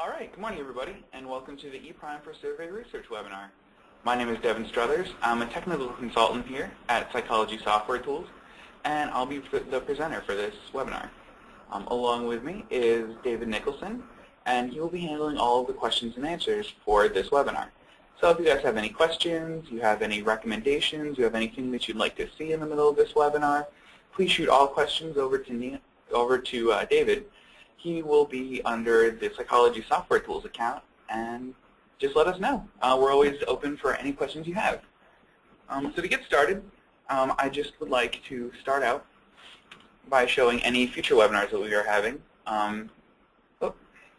All right, good morning everybody, and welcome to the ePrime for Survey Research webinar. My name is Devin Struthers. I'm a technical consultant here at Psychology Software Tools, and I'll be the presenter for this webinar. Along with me is David Nicholson, and he will be handling all of the questions and answers for this webinar. So if you guys have any questions, you have any recommendations, you have anything that you'd like to see in the middle of this webinar, please shoot all questions over to David. He will be under the Psychology Software Tools account, and just let us know. We're always open for any questions you have. So to get started, I just would like to start out by showing any future webinars that we are having.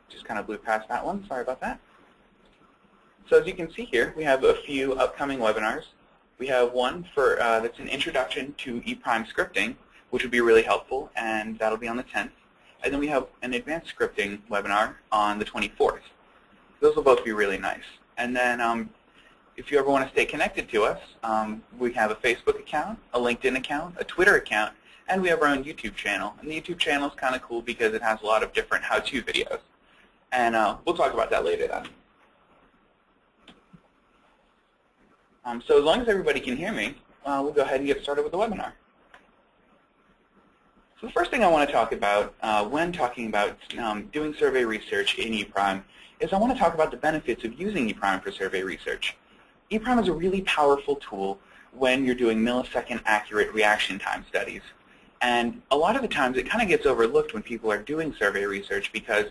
Just kind of blew past that one. Sorry about that. So as you can see here, we have a few upcoming webinars. We have one for that's an introduction to ePrime scripting, which would be really helpful, and that'll be on the 10th. And then we have an advanced scripting webinar on the 24th. Those will both be really nice. And then if you ever want to stay connected to us, we have a Facebook account, a LinkedIn account, a Twitter account, and we have our own YouTube channel. And the YouTube channel is kind of cool because it has a lot of different how-to videos. And we'll talk about that later then. So as long as everybody can hear me, we'll go ahead and get started with the webinar. So the first thing I want to talk about when talking about doing survey research in ePrime is I want to talk about the benefits of using ePrime for survey research. ePrime is a really powerful tool when you're doing millisecond accurate reaction time studies. And a lot of the times it kind of gets overlooked when people are doing survey research because,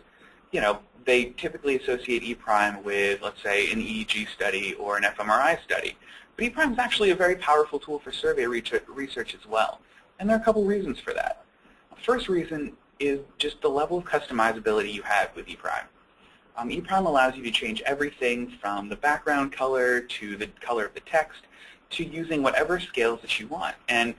you know, they typically associate ePrime with, let's say, an EEG study or an fMRI study. But ePrime is actually a very powerful tool for survey research as well. And there are a couple reasons for that. First reason is just the level of customizability you have with ePrime. ePrime allows you to change everything from the background color to the color of the text to using whatever scales that you want. And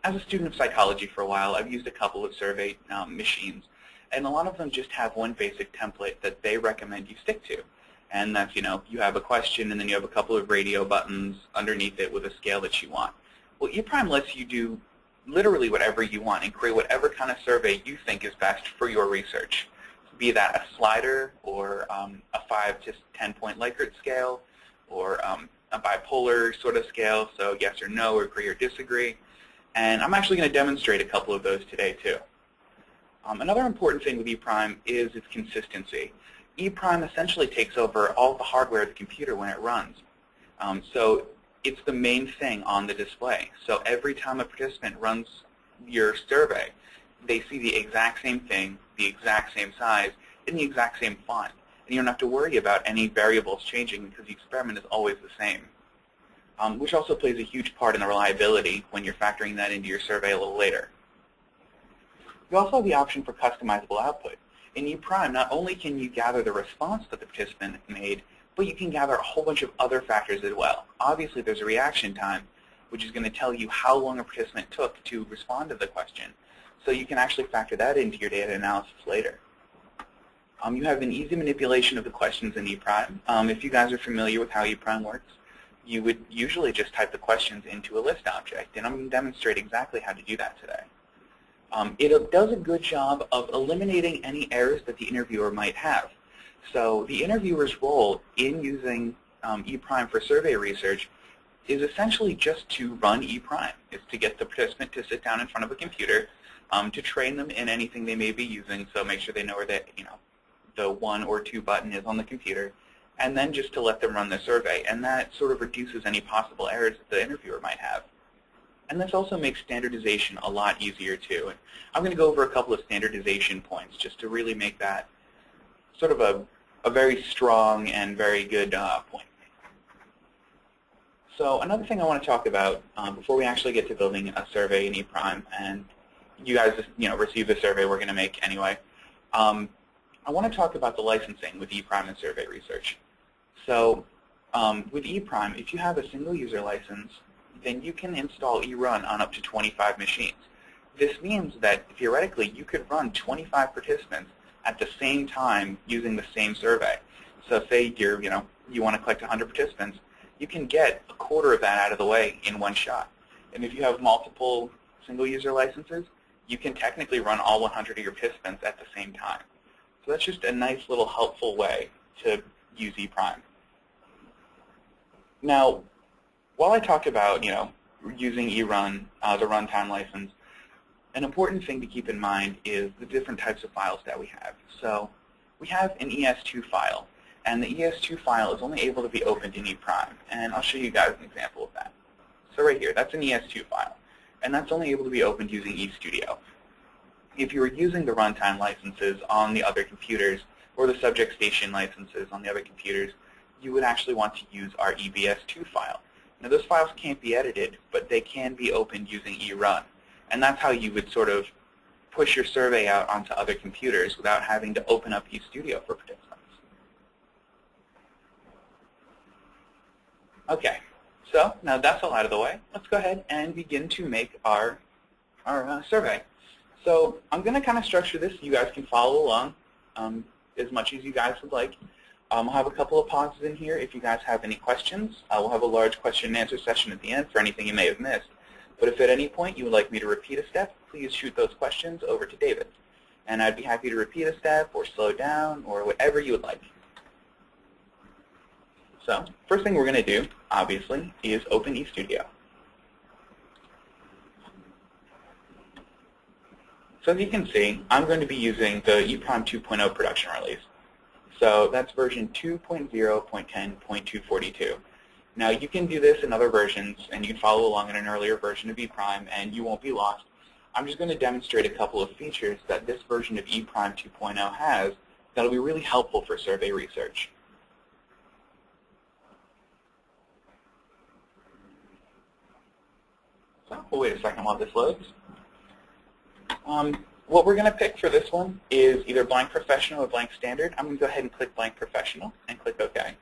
as a student of psychology for a while, I've used a couple of survey machines, and a lot of them just have one basic template that they recommend you stick to. And that's, you know, you have a question and then you have a couple of radio buttons underneath it with a scale that you want. Well, ePrime lets you do literally whatever you want and create whatever kind of survey you think is best for your research, be that a slider or a 5 to 10 point Likert scale or a bipolar sort of scale, so yes or no or agree or disagree. And I'm actually going to demonstrate a couple of those today too. Another important thing with ePrime is its consistency. ePrime essentially takes over all the hardware of the computer when it runs. So it's the main thing on the display. So every time a participant runs your survey, they see the exact same thing, the exact same size, in the exact same font. And you don't have to worry about any variables changing because the experiment is always the same, which also plays a huge part in the reliability when you're factoring that into your survey a little later. You also have the option for customizable output. In ePrime, not only can you gather the response that the participant made, but you can gather a whole bunch of other factors as well. Obviously, there's a reaction time, which is going to tell you how long a participant took to respond to the question. So you can actually factor that into your data analysis later. You have an easy manipulation of the questions in ePrime. If you guys are familiar with how ePrime works, you would usually just type the questions into a list object, and I'm going to demonstrate exactly how to do that today. It does a good job of eliminating any errors that the interviewer might have. So the interviewer's role in using ePrime for survey research is essentially just to run ePrime. It's to get the participant to sit down in front of a computer, to train them in anything they may be using, so make sure they know where the 1 or 2 button is on the computer, and then just to let them run the survey. And that sort of reduces any possible errors that the interviewer might have. And this also makes standardization a lot easier too. And I'm going to go over a couple of standardization points just to really make that sort of a very strong and very good point. So another thing I want to talk about before we actually get to building a survey in ePrime, and you guys receive the survey we're going to make anyway, I want to talk about the licensing with ePrime and survey research. So with ePrime, if you have a single user license, then you can install eRun on up to 25 machines. This means that theoretically you could run 25 participants at the same time using the same survey. So say you want to collect 100 participants, you can get a quarter of that out of the way in one shot. And if you have multiple single user licenses, you can technically run all 100 of your participants at the same time. So that's just a nice little helpful way to use ePrime. Now, while I talk about, using eRun, the runtime license, an important thing to keep in mind is the different types of files that we have. So we have an ES2 file, and the ES2 file is only able to be opened in ePrime. And I'll show you guys an example of that. So right here, that's an ES2 file, and that's only able to be opened using eStudio. If you were using the runtime licenses on the other computers, or the subject station licenses on the other computers, you would actually want to use our EBS2 file. Now those files can't be edited, but they can be opened using eRun. And that's how you would sort of push your survey out onto other computers without having to open up eStudio for participants. Okay, so now that's all out of the way. Let's go ahead and begin to make our survey. So I'm going to kind of structure this so you guys can follow along as much as you guys would like. I'll have a couple of pauses in here if you guys have any questions. We'll have a large question and answer session at the end for anything you may have missed. But if at any point you would like me to repeat a step, please shoot those questions over to David. And I'd be happy to repeat a step or slow down or whatever you would like. So first thing we're going to do, obviously, is open eStudio. So as you can see, I'm going to be using the ePrime 2.0 production release. So that's version 2.0.10.242. Now you can do this in other versions, and you can follow along in an earlier version of ePrime, and you won't be lost. I'm just going to demonstrate a couple of features that this version of ePrime 2.0 has that will be really helpful for survey research. So we'll wait a second while this loads. What we're going to pick for this one is either blank professional or blank standard. I'm going to go ahead and click blank professional and click OK.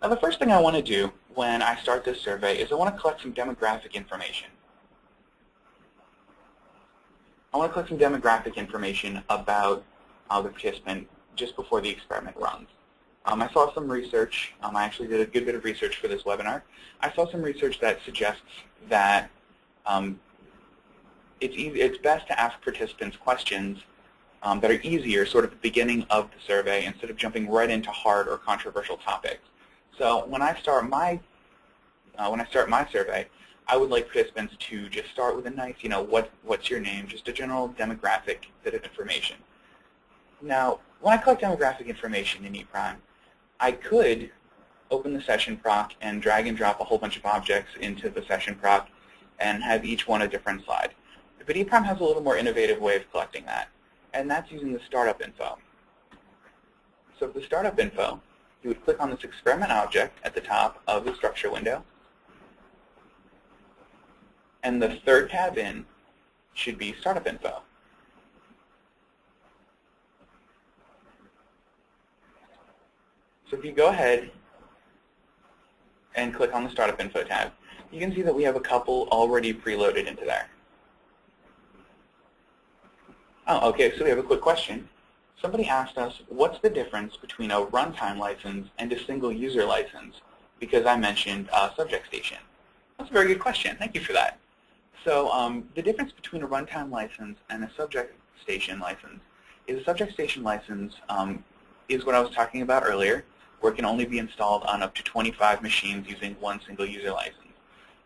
Now the first thing I want to do when I start this survey is I want to collect some demographic information. I want to collect some demographic information about the participant just before the experiment runs. I saw some research. I actually did a good bit of research for this webinar. I saw some research that suggests that it's best to ask participants questions that are easier sort of at the beginning of the survey instead of jumping right into hard or controversial topics. So when I start my survey, I would like participants to just start with a nice, what's your name, just a general demographic bit of information. Now, when I collect demographic information in ePrime, I could open the session proc and drag and drop a whole bunch of objects into the session proc and have each one a different slide. But ePrime has a little more innovative way of collecting that, and that's using the startup info. So for the startup info, you would click on this experiment object at the top of the structure window, and the third tab in should be startup info. So if you go ahead and click on the startup info tab, you can see that we have a couple already preloaded into there. Oh, okay, so we have a quick question. Somebody asked us, what's the difference between a runtime license and a single user license? Because I mentioned subject station. That's a very good question. Thank you for that. So the difference between a runtime license and a subject station license is a subject station license is what I was talking about earlier, where it can only be installed on up to 25 machines using one single user license.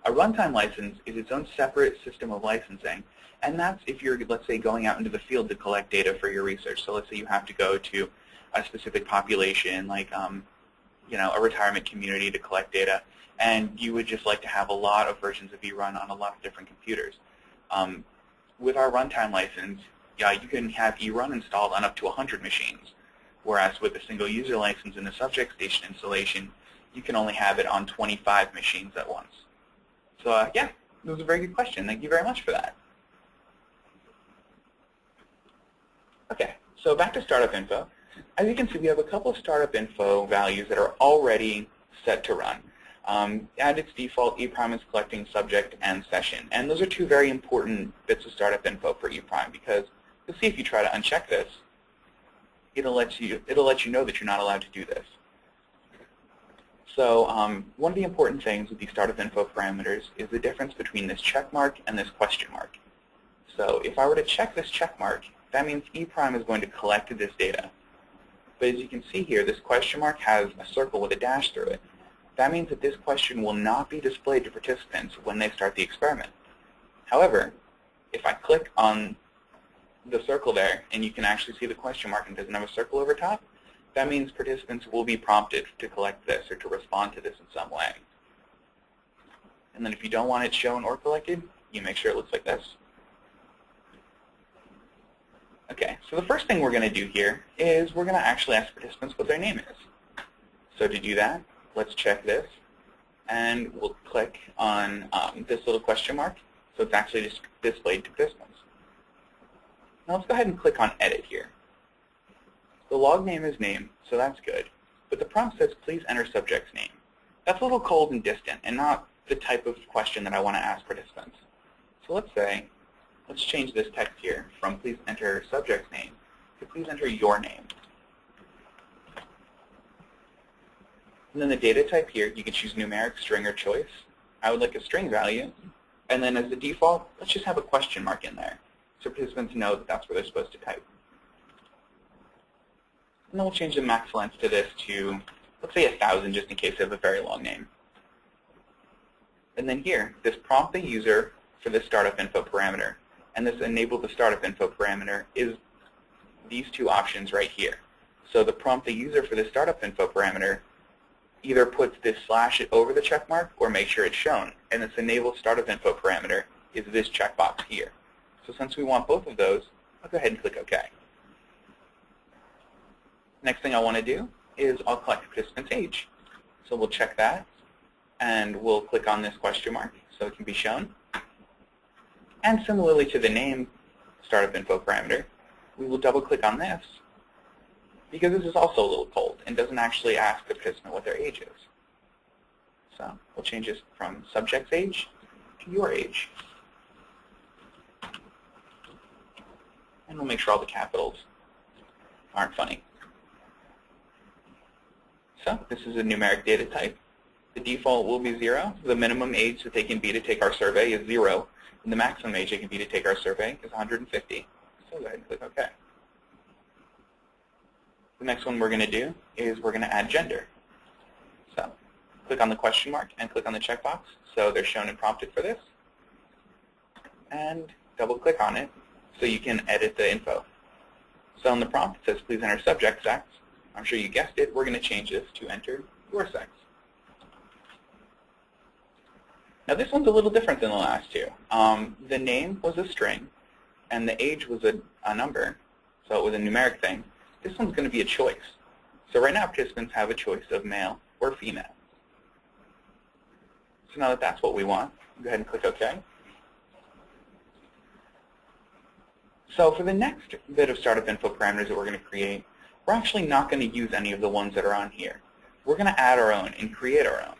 A runtime license is its own separate system of licensing, and that's if you're, let's say, going out into the field to collect data for your research. So let's say you have to go to a specific population, like a retirement community to collect data, and you would just like to have a lot of versions of eRun on a lot of different computers. With our runtime license, you can have eRun installed on up to 100 machines, whereas with a single user license and a subject station installation, you can only have it on 25 machines at once. So yeah, that was a very good question. Thank you very much for that. Okay, so back to startup info. As you can see, we have a couple of startup info values that are already set to run. At its default, ePrime is collecting subject and session, and those are two very important bits of startup info for ePrime, because you'll see if you try to uncheck this, it'll let you know that you're not allowed to do this. So one of the important things with these startup info parameters is the difference between this check mark and this question mark. So if I were to check this check mark, that means E prime is going to collect this data. But as you can see here, this question mark has a circle with a dash through it. That means that this question will not be displayed to participants when they start the experiment. However, if I click on the circle there, and you can actually see the question mark and doesn't have a circle over top, that means participants will be prompted to collect this or to respond to this in some way. And then if you don't want it shown or collected, you make sure it looks like this. Okay, so the first thing we're going to do here is we're going to actually ask participants what their name is. So to do that, let's check this, and we'll click on this little question mark, so it's actually just displayed to participants. Now let's go ahead and click on Edit here. The log name is name, so that's good, but the prompt says please enter subject's name. That's a little cold and distant, and not the type of question that I want to ask participants. So let's change this text here from please enter subject's name to please enter your name. And then the data type here, you can choose numeric, string, or choice. I would like a string value. And then as the default, let's just have a question mark in there so participants know that that's where they're supposed to type. And then we'll change the max length to this to, let's say 1,000, just in case they have a very long name. And then here, this prompt the user for this startup info parameter, and this enable the startup info parameter is these two options right here. So the prompt the user for the startup info parameter either puts this slash over the check mark or make sure it's shown. And this enable startup info parameter is this checkbox here. So since we want both of those, I'll go ahead and click OK. Next thing I want to do is I'll collect the participant's age. So we'll check that, and we'll click on this question mark so it can be shown. And similarly to the name startup info parameter, we will double click on this because this is also a little cold and doesn't actually ask the participant what their age is. So we'll change this from subject's age to your age. And we'll make sure all the capitals aren't funny. So this is a numeric data type. The default will be 0. The minimum age that they can be to take our survey is 0. And the maximum age they can be to take our survey is 150. So go ahead and click OK. The next one we're going to do is we're going to add gender. So click on the question mark and click on the checkbox so they're shown and prompted for this. And double click on it so you can edit the info. So in the prompt it says please enter subject sex. I'm sure you guessed it, we're going to change this to enter your sex. Now this one's a little different than the last two. The name was a string and the age was a number, so it was a numeric thing. This one's going to be a choice. So right now participants have a choice of male or female. So now that that's what we want, go ahead and click OK. So for the next bit of startup info parameters that we're going to create, we're actually not going to use any of the ones that are on here. We're going to add our own and create our own.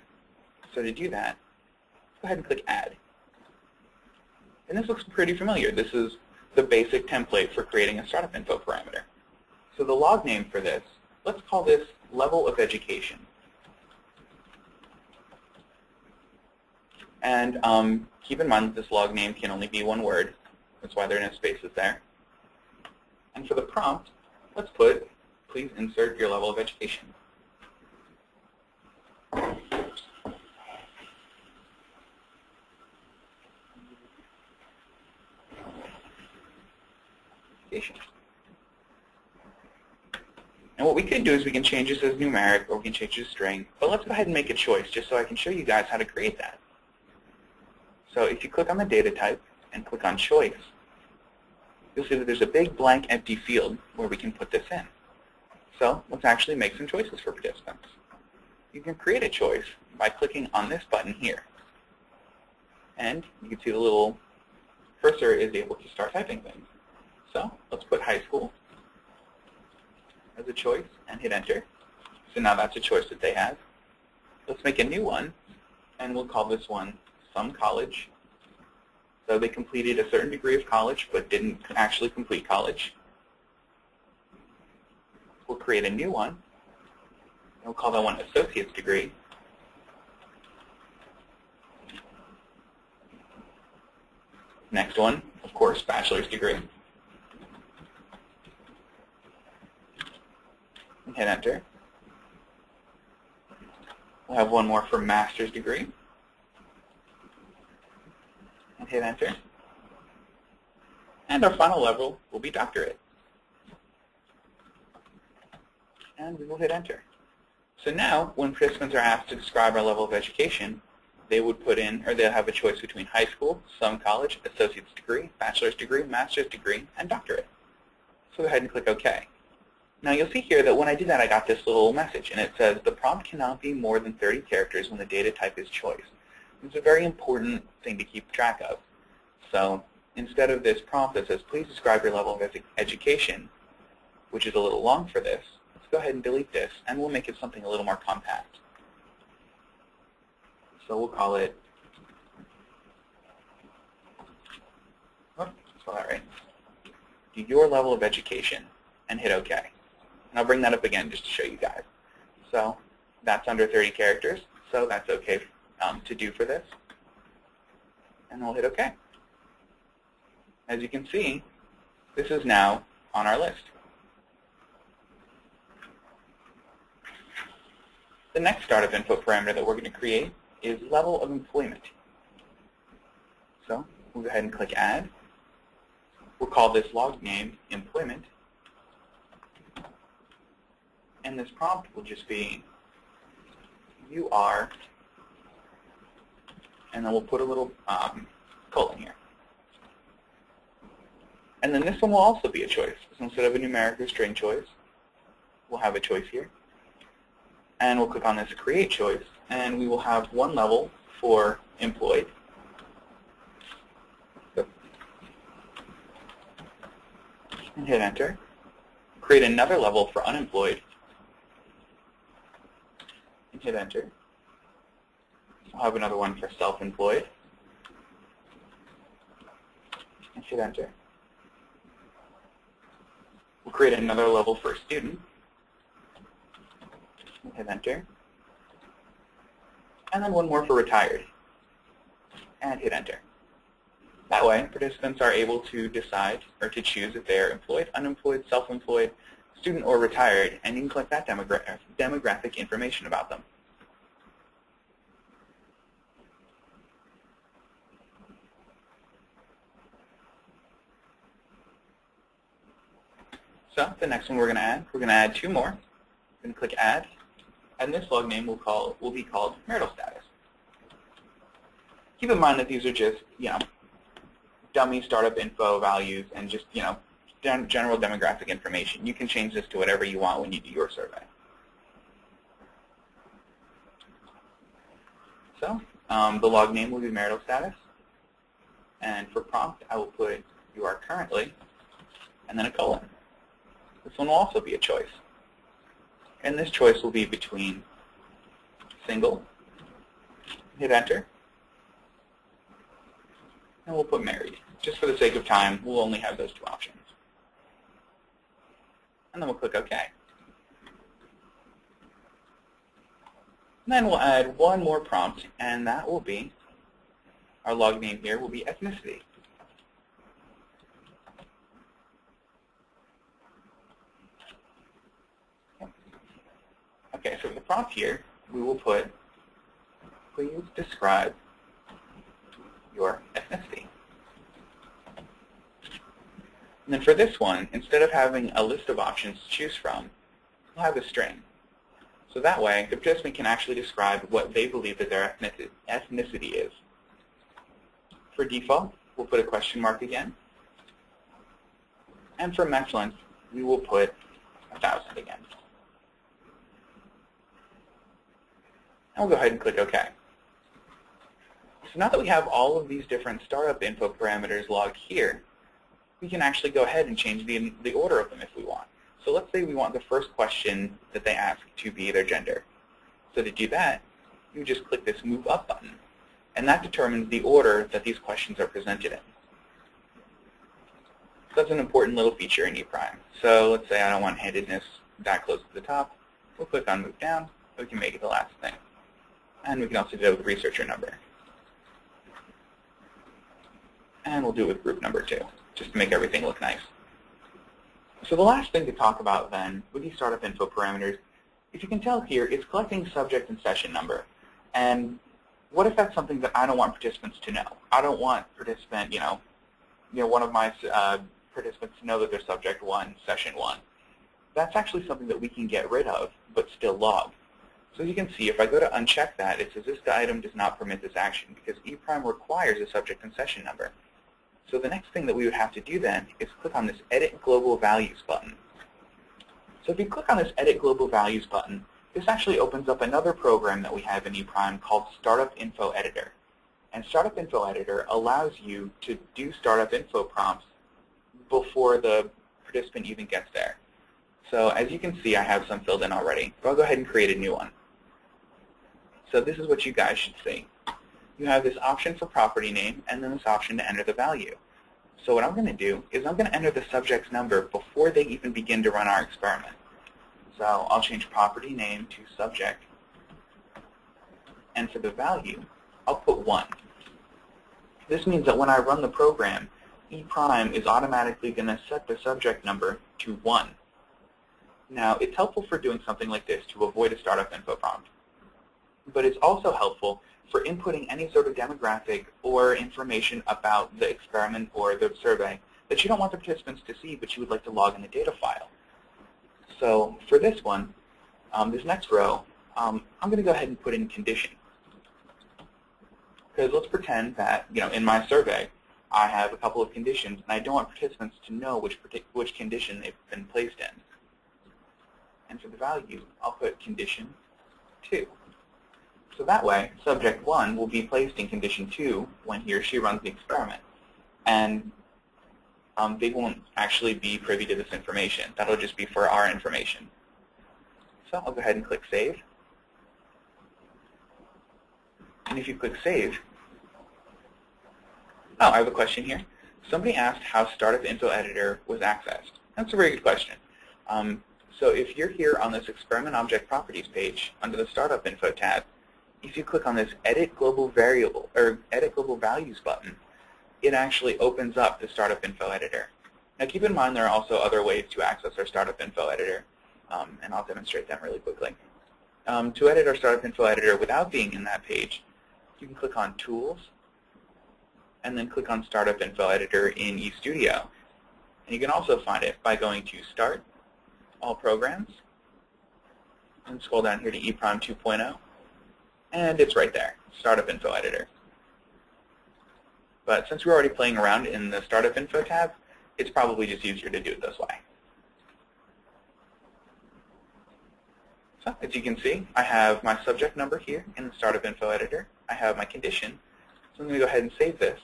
So to do that, go ahead and click Add. And this looks pretty familiar. This is the basic template for creating a startup info parameter. So the log name for this, let's call this level of education. And keep in mind that this log name can only be one word. That's why there are no spaces there. And for the prompt, let's put, please insert your level of education. And what we could do is we can change this as numeric or we can change it to string. But let's go ahead and make a choice just so I can show you guys how to create that. So if you click on the data type and click on choice, you'll see that there's a big blank empty field where we can put this in. So let's actually make some choices for participants. You can create a choice by clicking on this button here. And you can see the little cursor is able to start typing things. So let's put high school as a choice and hit enter. So now that's a choice that they have. Let's make a new one, and we'll call this one some college. So they completed a certain degree of college but didn't actually complete college. We'll create a new one, and we'll call that one associate's degree. Next one, of course, bachelor's degree. and hit enter. We'll have one more for master's degree, and hit enter. And our final level will be doctorate. And we will hit enter. So now, when participants are asked to describe our level of education, they would put in, or they'll have a choice between high school, some college, associate's degree, bachelor's degree, master's degree, and doctorate. So go ahead and click OK. Now you'll see here that when I did that, I got this little message, and it says, the prompt cannot be more than 30 characters when the data type is choice. It's a very important thing to keep track of. So instead of this prompt that says, please describe your level of education, which is a little long for this, let's go ahead and delete this, and we'll make it something a little more compact. So we'll call it, spell that right, your level of education, and hit OK. And I'll bring that up again just to show you guys. So that's under 30 characters, so that's OK to do for this. And we'll hit OK. As you can see, this is now on our list. The next startup input parameter that we're going to create is level of employment. So we'll go ahead and click Add. We'll call this log name employment. And this prompt will just be, you are, and then we'll put a little colon here. And then this one will also be a choice. So instead of a numeric or string choice, we'll have a choice here. And we'll click on this Create choice, and we will have one level for employed. And hit Enter. Create another level for unemployed. And hit Enter. We'll have another one for self-employed. And hit Enter. We'll create another level for student. And hit Enter. And then one more for retired. And hit Enter. That way, participants are able to decide or to choose if they are employed, unemployed, self-employed, student, or retired, and you can collect that demographic information about them. So the next one we're going to add two more. We're going to click Add, and this log name will be called marital status. Keep in mind that these are just, dummy startup info values and just, general demographic information. You can change this to whatever you want when you do your survey. So the log name will be marital status, and for prompt, I will put you are currently, and then a colon. This one will also be a choice. And this choice will be between single, hit Enter, and we'll put married. Just for the sake of time, we'll only have those two options. And then we'll click OK. And then we'll add one more prompt, and that will be, our log name here will be ethnicity. Okay, so for the prompt here, we will put, please describe your ethnicity. And then for this one, instead of having a list of options to choose from, we'll have a string. So that way, the participant can actually describe what they believe that their ethnicity is. For default, we'll put a question mark again. And for match length, we will put 1,000 again. And we'll go ahead and click OK. So now that we have all of these different startup info parameters logged here, we can actually go ahead and change the order of them if we want. So let's say we want the first question that they ask to be their gender. So to do that, you just click this Move Up button, and that determines the order that these questions are presented in. So that's an important little feature in ePrime. So let's say I don't want handedness that close to the top. We'll click on Move Down, so we can make it the last thing. And we can also do it with researcher number. And we'll do it with group number 2, just to make everything look nice. So the last thing to talk about then with these startup info parameters, if you can tell here, is collecting subject and session number. And what if that's something that I don't want participants to know? I don't want participant, one of my participants to know that they're subject 1, session 1. That's actually something that we can get rid of, but still log. So as you can see, if I go to uncheck that, it says this item does not permit this action because E' requires a subject and session number. So the next thing that we would have to do then is click on this Edit Global Values button. So if you click on this Edit Global Values button, this actually opens up another program that we have in E' called Startup Info Editor. And Startup Info Editor allows you to do startup info prompts before the participant even gets there. So as you can see, I have some filled in already. So I'll go ahead and create a new one. So this is what you guys should see. You have this option for property name and then this option to enter the value. So what I'm going to do is I'm going to enter the subject's number before they even begin to run our experiment. So I'll change property name to subject, and for the value, I'll put 1. This means that when I run the program, E' is automatically going to set the subject number to 1. Now, it's helpful for doing something like this to avoid a startup info prompt. But it's also helpful for inputting any sort of demographic or information about the experiment or the survey that you don't want the participants to see, but you would like to log in the data file. So for this one, this next row, I'm going to go ahead and put in condition. Because let's pretend that, in my survey, I have a couple of conditions, and I don't want participants to know which condition they've been placed in. And for the value, I'll put condition 2. So that way, subject 1 will be placed in condition 2 when he or she runs the experiment. And they won't actually be privy to this information. That'll just be for our information. So I'll go ahead and click Save. And if you click Save, I have a question here. Somebody asked how Startup Info Editor was accessed. That's a very good question. So if you're here on this Experiment Object Properties page under the Startup Info tab, if you click on this Edit Global Variable or Edit Global Values button, it actually opens up the Startup Info Editor. Now keep in mind there are also other ways to access our Startup Info Editor, and I'll demonstrate them really quickly. To edit our Startup Info Editor without being in that page, you can click on Tools, and then click on Startup Info Editor in eStudio. And you can also find it by going to Start, All Programs, and scroll down here to E' 2.0. And it's right there, Startup Info Editor. But since we're already playing around in the Startup Info tab, it's probably just easier to do it this way. So as you can see, I have my subject number here in the Startup Info Editor. I have my condition. So I'm going to go ahead and save this.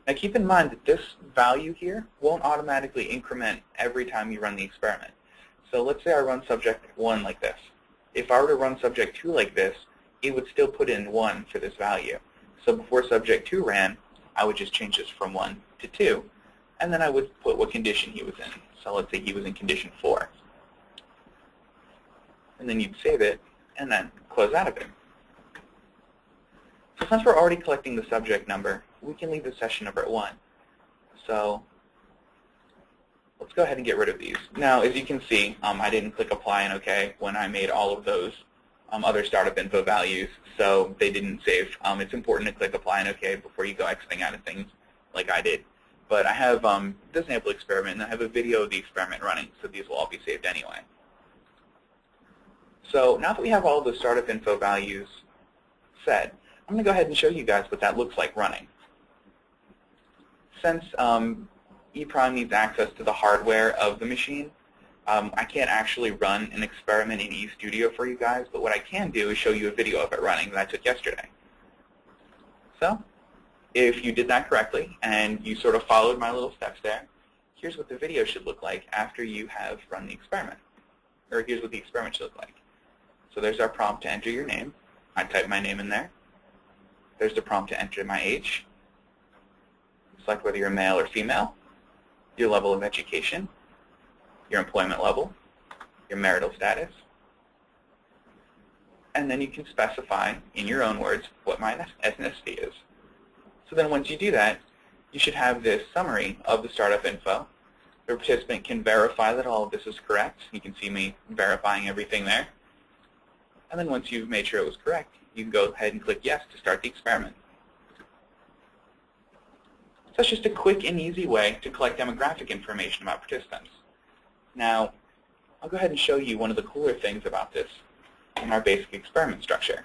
Now keep in mind that this value here won't automatically increment every time you run the experiment. So let's say I run subject 1 like this. If I were to run subject 2 like this, it would still put in 1 for this value. So before subject 2 ran, I would just change this from 1 to 2, and then I would put what condition he was in. So let's say he was in condition 4. And then you'd save it, and then close out of it. So since we're already collecting the subject number, we can leave the session number at 1. So let's go ahead and get rid of these. Now, as you can see, I didn't click Apply and OK when I made all of those other startup info values, so they didn't save. It's important to click Apply and OK before you go exiting out of things like I did. But I have this sample experiment, and I have a video of the experiment running, so these will all be saved anyway. So now that we have all the startup info values set, I'm going to go ahead and show you guys what that looks like running. Since E' needs access to the hardware of the machine, I can't actually run an experiment in eStudio for you guys, but what I can do is show you a video of it running that I took yesterday. So if you did that correctly and you sort of followed my little steps there, here's what the video should look like after you have run the experiment. Or here's what the experiment should look like. So there's our prompt to enter your name. I type my name in there. There's the prompt to enter my age. Select whether you're male or female, your level of education, your employment level, your marital status, and then you can specify, in your own words, what my ethnicity is. So then once you do that, you should have this summary of the startup info, The participant can verify that all of this is correct. You can see me verifying everything there. And then once you've made sure it was correct, you can go ahead and click yes to start the experiment. So that's just a quick and easy way to collect demographic information about participants. Now, I'll go ahead and show you one of the cooler things about this in our basic experiment structure.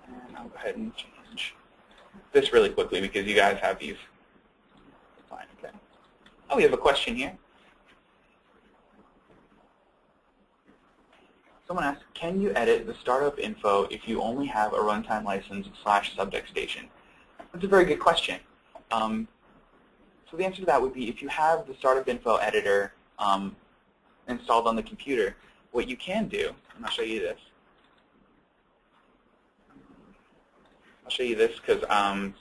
And I'll go ahead and change this really quickly because you guys have these. Fine, okay. Oh, we have a question here. Someone asked, can you edit the startup info if you only have a runtime license / subject station? That's a very good question. So the answer to that would be if you have the startup info editor installed on the computer, what you can do, and I'll show you this. I'll show you this because I'll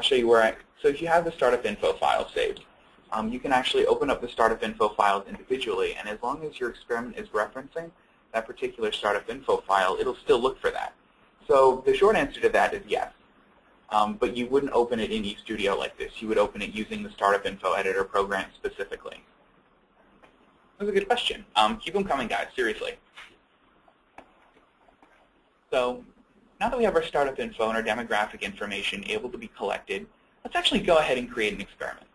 show you where so if you have the startup info file saved, you can actually open up the startup info files individually, and as long as your experiment is referencing that particular startup info file, it'll still look for that. So the short answer to that is yes. But you wouldn't open it in eStudio like this. You would open it using the startup info editor program specifically. That was a good question. Keep them coming, guys, seriously. So now that we have our startup info and our demographic information able to be collected, let's actually go ahead and create an experiment.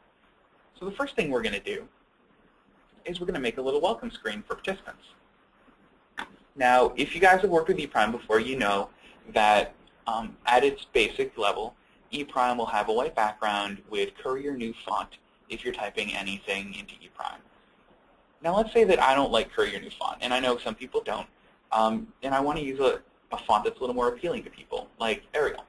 So the first thing we're going to do is we're going to make a little welcome screen for participants. Now, if you guys have worked with ePrime before, you know that at its basic level, ePrime will have a white background with Courier New font if you're typing anything into ePrime. Now, let's say that I don't like Courier New font, and I know some people don't, and I want to use a font that's a little more appealing to people, like Arial.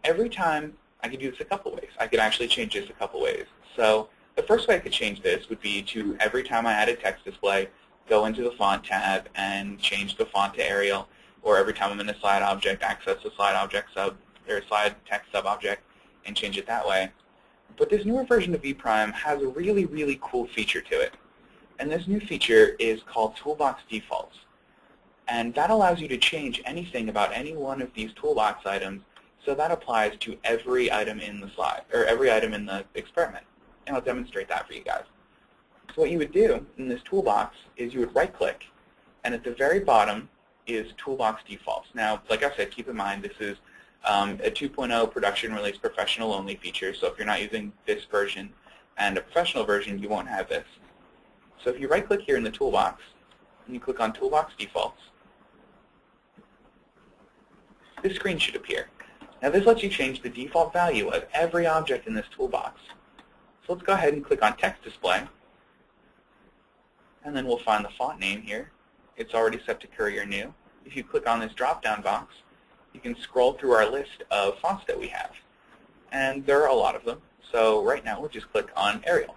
Every time, I could do this a couple ways. I could actually change this a couple ways. So the first way I could change this would be to, every time I add a text display, go into the font tab and change the font to Arial, or every time I'm in a slide object, access the slide object sub, or slide text sub object and change it that way. But this newer version of ePrime has a really, really cool feature to it. And this new feature is called Toolbox Defaults. And that allows you to change anything about any one of these toolbox items, so that applies to every item in the slide, or every item in the experiment. And I'll demonstrate that for you guys. So what you would do in this toolbox is you would right-click, and at the very bottom is Toolbox Defaults. Now, like I said, keep in mind this is a 2.0 production release professional only feature, so if you're not using this version and a professional version, you won't have this. So if you right-click here in the toolbox, and you click on Toolbox Defaults, this screen should appear. Now this lets you change the default value of every object in this toolbox. So let's go ahead and click on Text Display, and then we'll find the font name here. It's already set to Courier New. If you click on this drop-down box, you can scroll through our list of fonts that we have. And there are a lot of them. So right now we'll just click on Arial.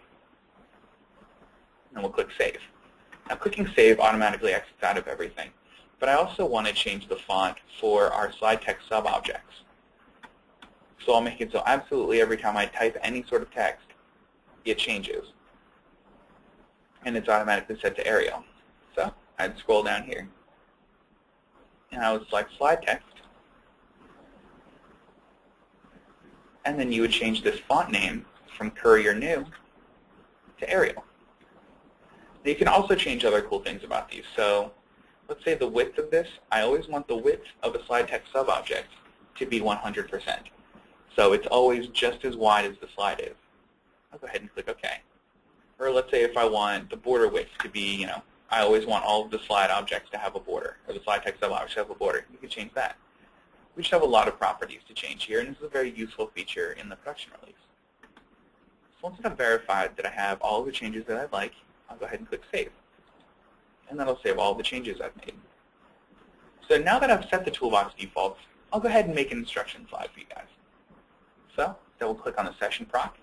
And we'll click Save. Now clicking Save automatically exits out of everything. But I also want to change the font for our slide text sub-objects. So I'll make it so absolutely every time I type any sort of text, it changes. And it's automatically set to Arial. So I'd scroll down here, and I would select slide text, and then you would change this font name from Courier New to Arial. Now you can also change other cool things about these. So let's say the width of this, I always want the width of a slide text sub-object to be 100%. So it's always just as wide as the slide is. I'll go ahead and click OK. Or let's say if I want the border width to be, I always want all of the slide objects to have a border, or the slide text sub-objects to have a border. You can change that. We just have a lot of properties to change here, and this is a very useful feature in the production release. So once I've verified that I have all of the changes that I'd like, I'll go ahead and click Save. And that'll save all of the changes I've made. So now that I've set the toolbox defaults, I'll go ahead and make an instruction slide for you guys. So double click on the session proc,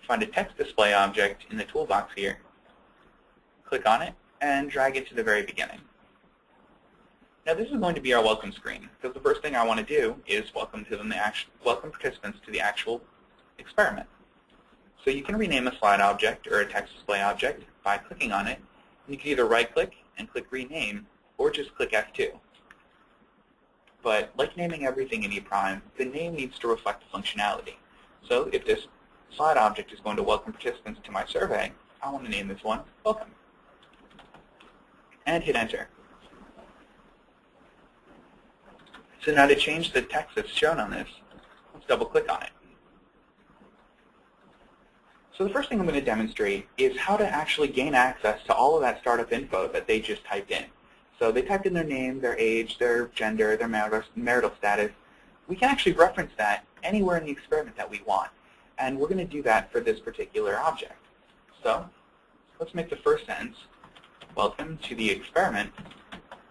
find a text display object in the toolbox here, click on it, and drag it to the very beginning. Now this is going to be our welcome screen, because the first thing I want to do is welcome participants to the actual experiment. So you can rename a slide object or a text display object by clicking on it. You can either right-click and click Rename, or just click F2. But like naming everything in ePrime, the name needs to reflect the functionality. So if this slide object is going to welcome participants to my survey, I want to name this one Welcome. And hit Enter. So now to change the text that's shown on this, let's double click on it. So the first thing I'm going to demonstrate is how to actually gain access to all of that startup info that they just typed in. So they typed in their name, their age, their gender, their marital status. We can actually reference that anywhere in the experiment that we want. And we're going to do that for this particular object. So let's make the first sentence, welcome to the experiment.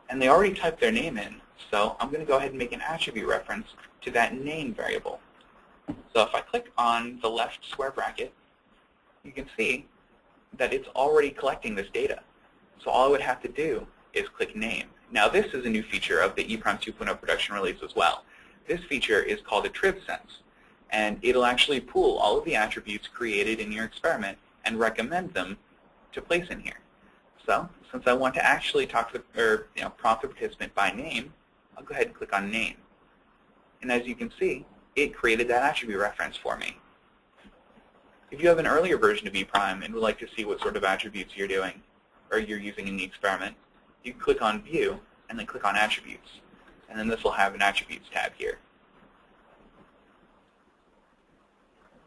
And they already typed their name in. So I'm going to go ahead and make an attribute reference to that name variable. So if I click on the left square bracket, you can see that it's already collecting this data. So all I would have to do is click name. Now this is a new feature of the ePrime 2.0 production release as well. This feature is called a trib sense, and it'll actually pool all of the attributes created in your experiment and recommend them to place in here. So since I want to actually talk to prompt the participant by name, I'll go ahead and click on name. And as you can see, it created that attribute reference for me. If you have an earlier version of ePrime and would like to see what sort of attributes you're doing or you're using in the experiment, you click on View and then click on Attributes. And then this will have an Attributes tab here.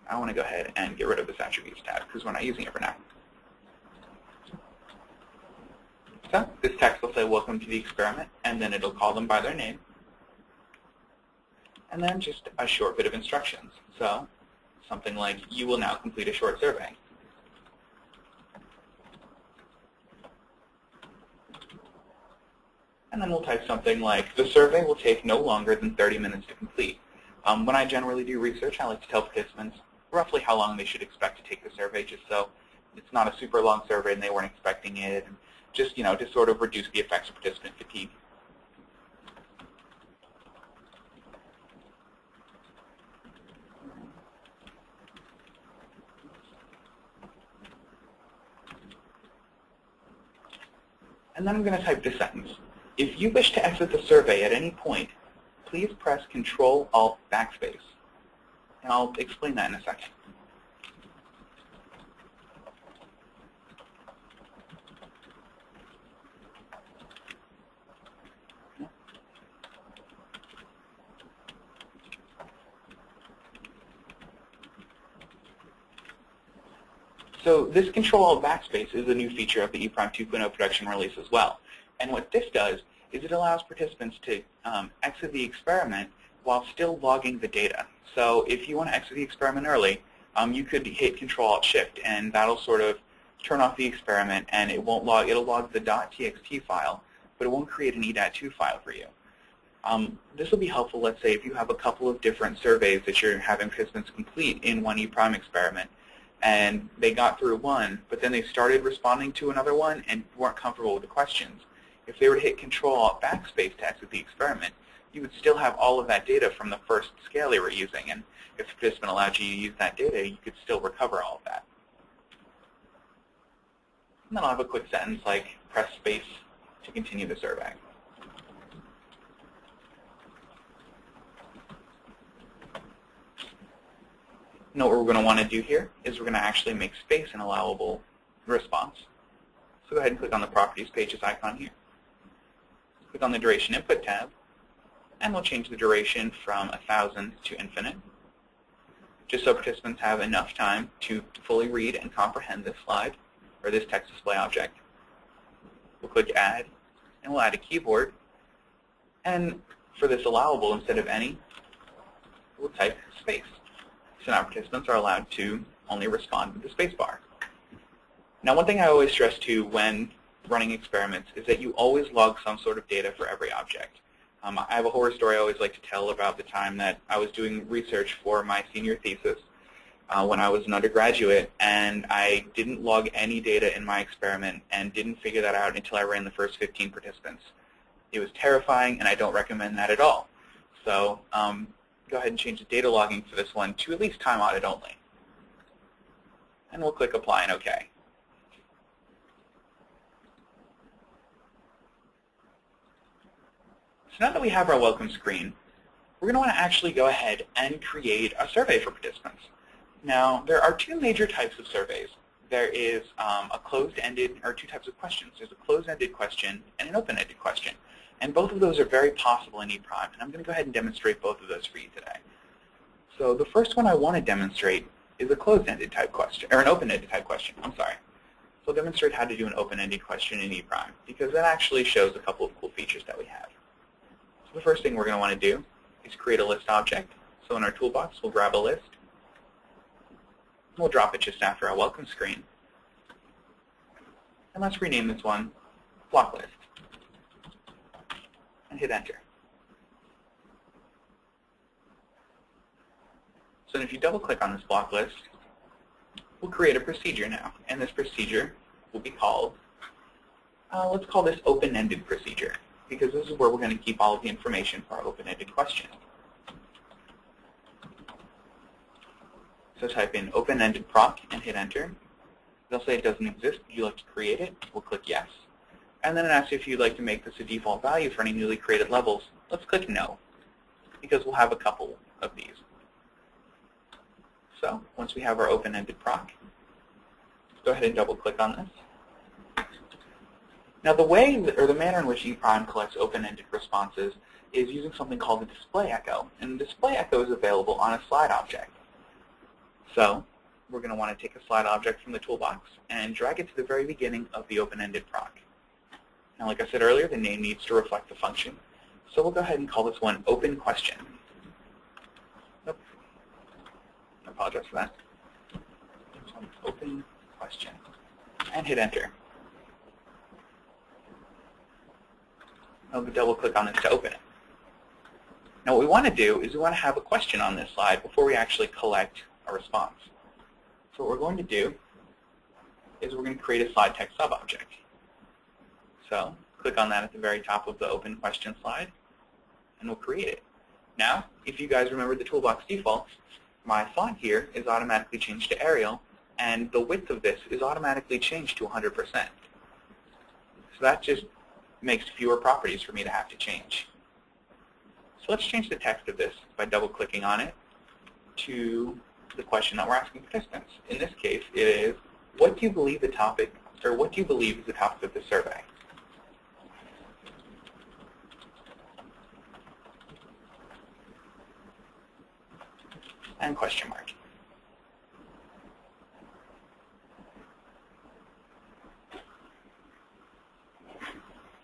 I want to go ahead and get rid of this Attributes tab because we're not using it for now. So this text will say, welcome to the experiment, and then it'll call them by their name. And then just a short bit of instructions. So something like, you will now complete a short survey. And then we'll type something like, the survey will take no longer than 30 minutes to complete. When I generally do research, I like to tell participants roughly how long they should expect to take the survey, just so it's not a super long survey and they weren't expecting it, and just, to sort of reduce the effects of participant fatigue. And then I'm going to type this sentence. If you wish to exit the survey at any point, please press Control-Alt-Backspace. And I'll explain that in a second. So this Control-Alt-Backspace is a new feature of the ePrime 2.0 production release as well. And what this does is it allows participants to exit the experiment while still logging the data. So if you want to exit the experiment early, you could hit Control-Alt-Shift, and that'll sort of turn off the experiment, and it won't log. It'll log the .txt file, but it won't create an E.2 file for you. This will be helpful, let's say, if you have a couple of different surveys that you're having participants complete in one ePrime experiment, and they got through one, but then they started responding to another one and weren't comfortable with the questions. If they were to hit Control-Alt-Backspace to exit the experiment, you would still have all of that data from the first scale they were using, and if the participant allowed you to use that data, you could still recover all of that. And then I'll have a quick sentence like, press space to continue the survey. Now what we're going to want to do here is we're going to actually make space an allowable response. So go ahead and click on the Properties Pages icon here. Click on the Duration Input tab, and we'll change the duration from 1,000 to infinite, just so participants have enough time to fully read and comprehend this slide, or this text display object. We'll click Add, and we'll add a keyboard. And for this allowable, instead of any, we'll type space. So now participants are allowed to only respond with the space bar. Now one thing I always stress too when running experiments is that you always log some sort of data for every object. I have a horror story I always like to tell about the time that I was doing research for my senior thesis when I was an undergraduate, and I didn't log any data in my experiment and didn't figure that out until I ran the first 15 participants. It was terrifying, and I don't recommend that at all. So go ahead and change the data logging for this one to at least time audit only. And we'll click Apply and OK. So now that we have our welcome screen, we're going to want to actually go ahead and create a survey for participants. Now, there are two major types of surveys. There is a closed-ended, or two types of questions. There's a closed-ended question and an open-ended question. And both of those are very possible in ePrime, and I'm going to go ahead and demonstrate both of those for you today. So the first one I want to demonstrate is a closed-ended type question, or an open-ended type question, I'm sorry. So I'll demonstrate how to do an open-ended question in ePrime, because that actually shows a couple of cool features that we have. So the first thing we're going to want to do is create a list object. So in our toolbox, we'll grab a list. We'll drop it just after our welcome screen. And let's rename this one block list. And hit enter. So if you double click on this block list, we'll create a procedure now. And this procedure will be called, let's call this open-ended procedure, because this is where we're going to keep all of the information for our open-ended question. So type in open-ended proc and hit enter. They'll say it doesn't exist. Would you like to create it? We'll click yes. And then it asks if you'd like to make this a default value for any newly created levels. Let's click no, because we'll have a couple of these. So once we have our open-ended proc, go ahead and double click on this. Now the way, or the manner in which ePrime collects open-ended responses is using something called the display echo. And the display echo is available on a slide object. So we're going to want to take a slide object from the toolbox and drag it to the very beginning of the open-ended proc. Now, like I said earlier, the name needs to reflect the function. So we'll go ahead and call this one open question. Nope. I apologize for that. This one's open question. And hit enter. I'll double click on this to open it. Now what we want to do is we want to have a question on this slide before we actually collect a response. So what we're going to do is we're going to create a slide text sub-object. So click on that at the very top of the open question slide, and we'll create it. Now, if you guys remember the toolbox defaults, my font here is automatically changed to Arial, and the width of this is automatically changed to 100%. So that just makes fewer properties for me to have to change. So let's change the text of this by double-clicking on it to the question that we're asking participants. In this case, it is, what do you believe the topic, or what do you believe is the topic of the survey? And question mark.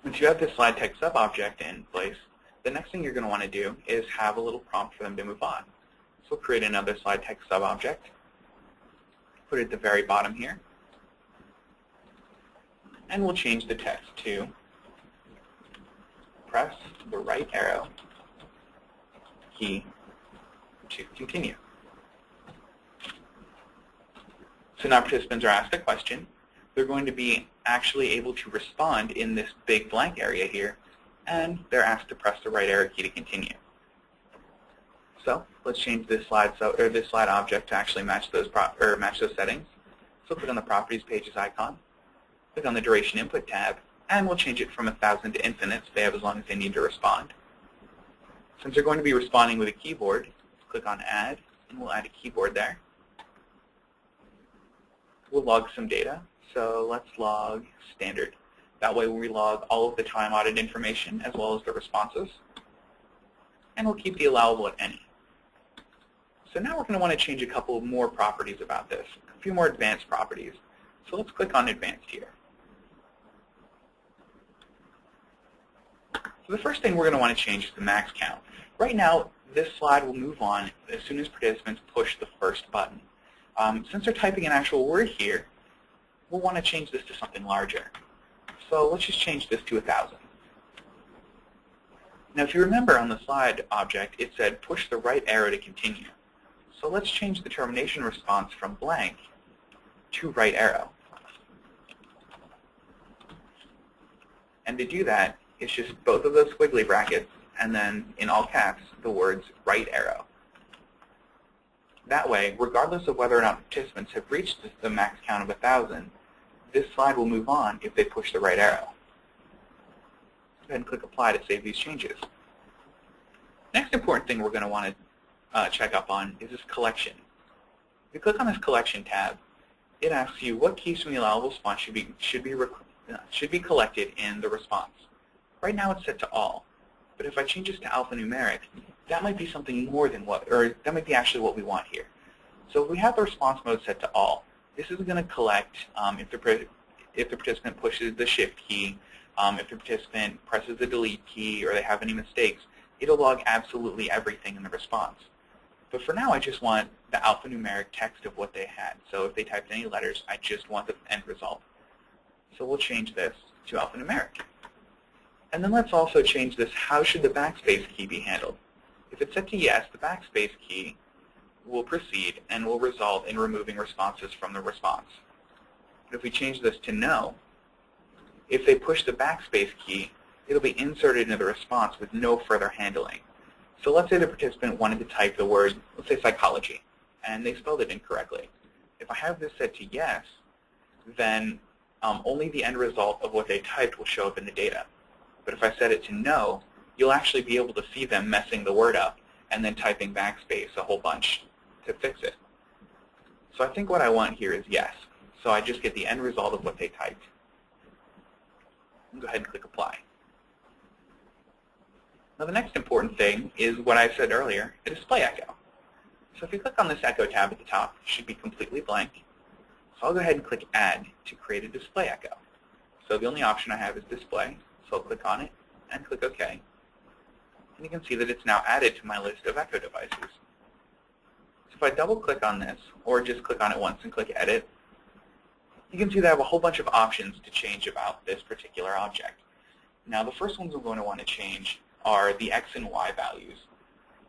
Once you have this slide text sub-object in place, the next thing you're going to want to do is have a little prompt for them to move on. So we'll create another slide text sub-object, put it at the very bottom here, and we'll change the text to press the right arrow key to continue. So now participants are asked a question. They're going to be actually able to respond in this big blank area here, and they're asked to press the right arrow key to continue. So let's change this slide object to actually match those settings. So click on the Properties Pages icon, click on the Duration Input tab, and we'll change it from 1,000 to infinite, so they have as long as they need to respond. Since they're going to be responding with a keyboard, click on Add, and we'll add a keyboard there. We'll log some data, so let's log standard. That way we log all of the time audit information as well as the responses. And we'll keep the allowable at any. So now we're going to want to change a couple more properties about this, a few more advanced properties. So let's click on Advanced here. So the first thing we're going to want to change is the max count. Right now, this slide will move on as soon as participants push the first button. Since they're typing an actual word here, we'll want to change this to something larger. So let's just change this to 1,000. Now if you remember on the slide object, it said push the right arrow to continue. So let's change the termination response from blank to right arrow. And to do that, it's just both of those squiggly brackets and then in all caps the words right arrow. That way, regardless of whether or not participants have reached the max count of 1,000, this slide will move on if they push the right arrow. Go ahead and click Apply to save these changes. Next important thing we're going to want to check up on is this collection. If you click on this collection tab, it asks you what keys from the allowable response should be collected in the response. Right now it's set to all, but if I change this to alphanumeric, that might be something more than that might be actually what we want here. So if we have the response mode set to all, this is going to collect if the participant pushes the shift key, if the participant presses the delete key, or they have any mistakes. It'll log absolutely everything in the response. But for now, I just want the alphanumeric text of what they had. So if they typed any letters, I just want the end result. So we'll change this to alphanumeric. And then let's also change this, how should the backspace key be handled? If it's set to yes, the backspace key will proceed and will result in removing responses from the response. But if we change this to no, if they push the backspace key, it'll be inserted into the response with no further handling. So let's say the participant wanted to type the word, let's say psychology, and they spelled it incorrectly. If I have this set to yes, then only the end result of what they typed will show up in the data. But if I set it to no, you'll actually be able to see them messing the word up and then typing backspace a whole bunch to fix it. So I think what I want here is yes. So I just get the end result of what they typed. Go ahead and click apply. Now the next important thing is what I said earlier, a display echo. So if you click on this echo tab at the top, it should be completely blank. So I'll go ahead and click add to create a display echo. So the only option I have is display, so I'll click on it and click OK. And you can see that it's now added to my list of echo devices. So if I double click on this, or just click on it once and click edit, you can see that I have a whole bunch of options to change about this particular object. Now the first ones we're going to want to change are the X and Y values.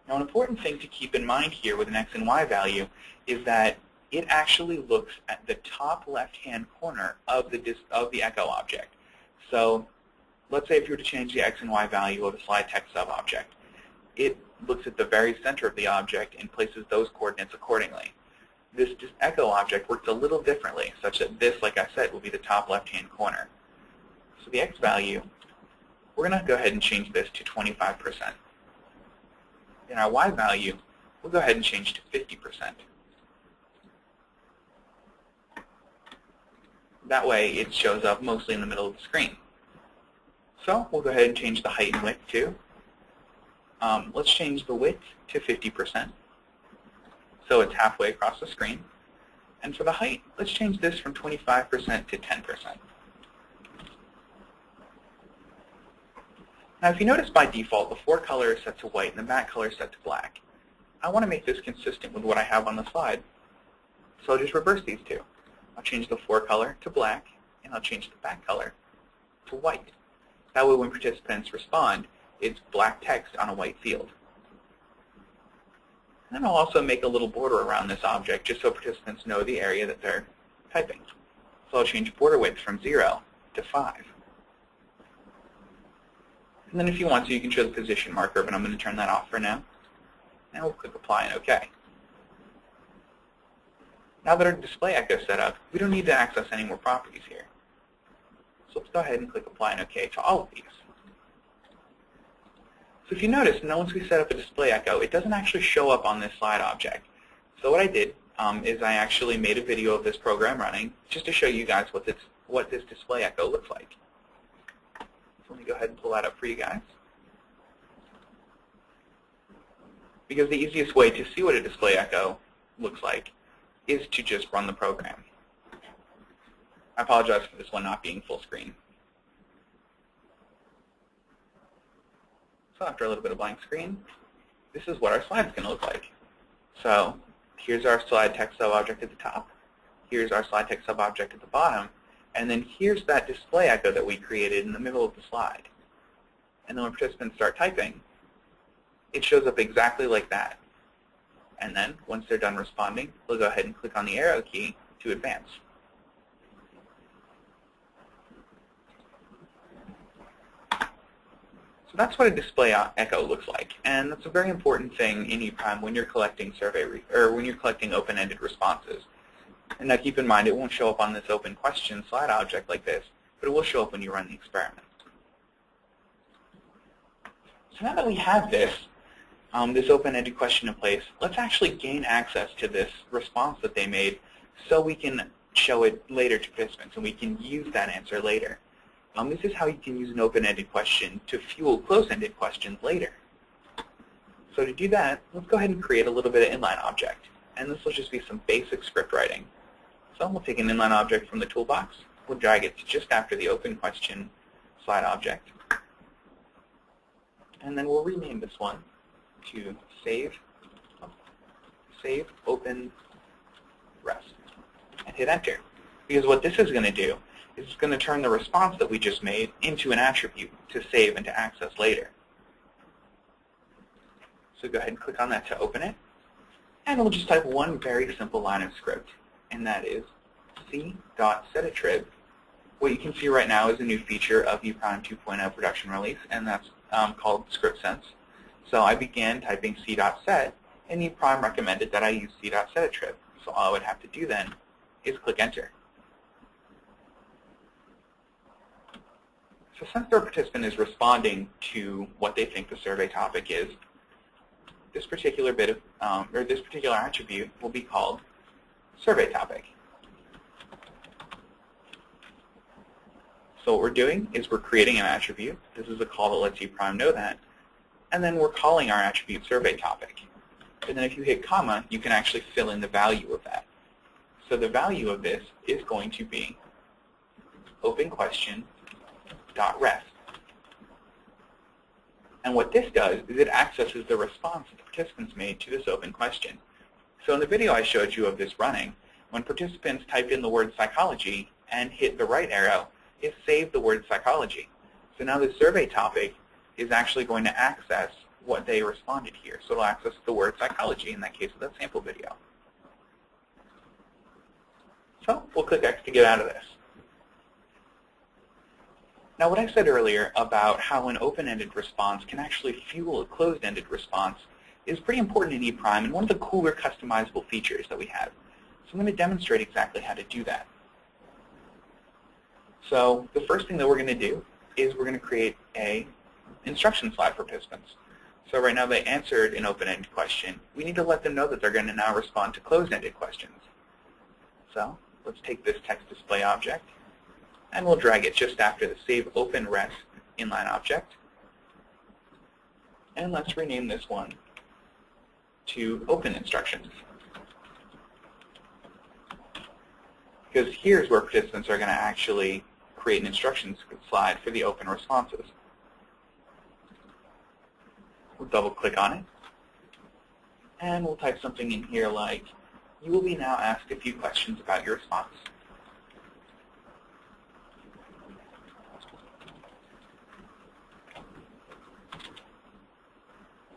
Now an important thing to keep in mind here with an X and Y value is that it actually looks at the top left-hand corner of the echo object. So let's say if you were to change the X and Y value of a slide text sub-object, it looks at the very center of the object and places those coordinates accordingly. This echo object works a little differently, such that this, like I said, will be the top left-hand corner. So the X value, we're going to go ahead and change this to 25%. And our Y value, we'll go ahead and change to 50%. That way it shows up mostly in the middle of the screen. So we'll go ahead and change the height and width too. Let's change the width to 50%. So it's halfway across the screen. And for the height, let's change this from 25% to 10%. Now if you notice by default, the fore color is set to white and the back color is set to black. I want to make this consistent with what I have on the slide. So I'll just reverse these two. I'll change the fore color to black, and I'll change the back color to white. That way when participants respond, it's black text on a white field. And then I'll also make a little border around this object just so participants know the area that they're typing. So I'll change border width from 0 to 5. And then if you want to, you can show the position marker, but I'm going to turn that off for now. And we'll click apply and OK. Now that our display echo is set up, we don't need to access any more properties here. So let's go ahead and click apply and OK to all of these. So if you notice, now once we set up a display echo, it doesn't actually show up on this slide object. So what I did is I actually made a video of this program running just to show you guys what this display echo looks like. So let me go ahead and pull that up for you guys. Because the easiest way to see what a display echo looks like is to just run the program. I apologize for this one not being full screen. So after a little bit of blank screen, this is what our slide is going to look like. So here's our slide text sub-object at the top. Here's our slide text sub-object at the bottom. And then here's that display echo that we created in the middle of the slide. And then when participants start typing, it shows up exactly like that. And then once they're done responding, we'll go ahead and click on the arrow key to advance. So that's what a display echo looks like, and that's a very important thing in EPRIME when you're collecting when you're collecting open-ended responses. And now keep in mind, it won't show up on this open question slide object like this, but it will show up when you run the experiment. So now that we have this, this open-ended question in place, let's actually gain access to this response that they made so we can show it later to participants and we can use that answer later. This is how you can use an open-ended question to fuel closed-ended questions later. So to do that, let's go ahead and create a little bit of inline object. And this will just be some basic script writing. So we'll take an inline object from the toolbox. We'll drag it to just after the open question slide object. And then we'll rename this one to save open rest and hit enter. Because what this is going to do is it's going to turn the response that we just made into an attribute to save and to access later. So go ahead and click on that to open it. And we'll just type one very simple line of script, and that is c.setAttrib. What you can see right now is a new feature of ePrime 2.0 production release, and that's called script sense. So I began typing c.set, and ePrime recommended that I use c.setAttrib. So all I would have to do then is click enter. So since the participant is responding to what they think the survey topic is, this particular bit of, or this particular attribute will be called survey topic. So what we're doing is we're creating an attribute. This is a call that lets ePrime know that. And then we're calling our attribute survey topic. And then if you hit comma, you can actually fill in the value of that. So the value of this is going to be open question dot rest. And what this does is it accesses the response that the participants made to this open question. So in the video I showed you of this running, when participants typed in the word psychology and hit the right arrow, it saved the word psychology. So now the survey topic is actually going to access what they responded here. So it'll access the word psychology in that case of that sample video. So we'll click X to get out of this. Now what I said earlier about how an open-ended response can actually fuel a closed-ended response is pretty important in ePrime and one of the cooler customizable features that we have. So I'm going to demonstrate exactly how to do that. So the first thing that we're going to do is we're going to create an instruction slide for participants. So right now they answered an open-ended question. We need to let them know that they're going to now respond to closed-ended questions. So let's take this text display object and we'll drag it just after the save open rest inline object. And let's rename this one to open instructions. Because here's where participants are going to actually create an instructions slide for the open responses. We'll double click on it. And we'll type something in here like, you will be now asked a few questions about your response.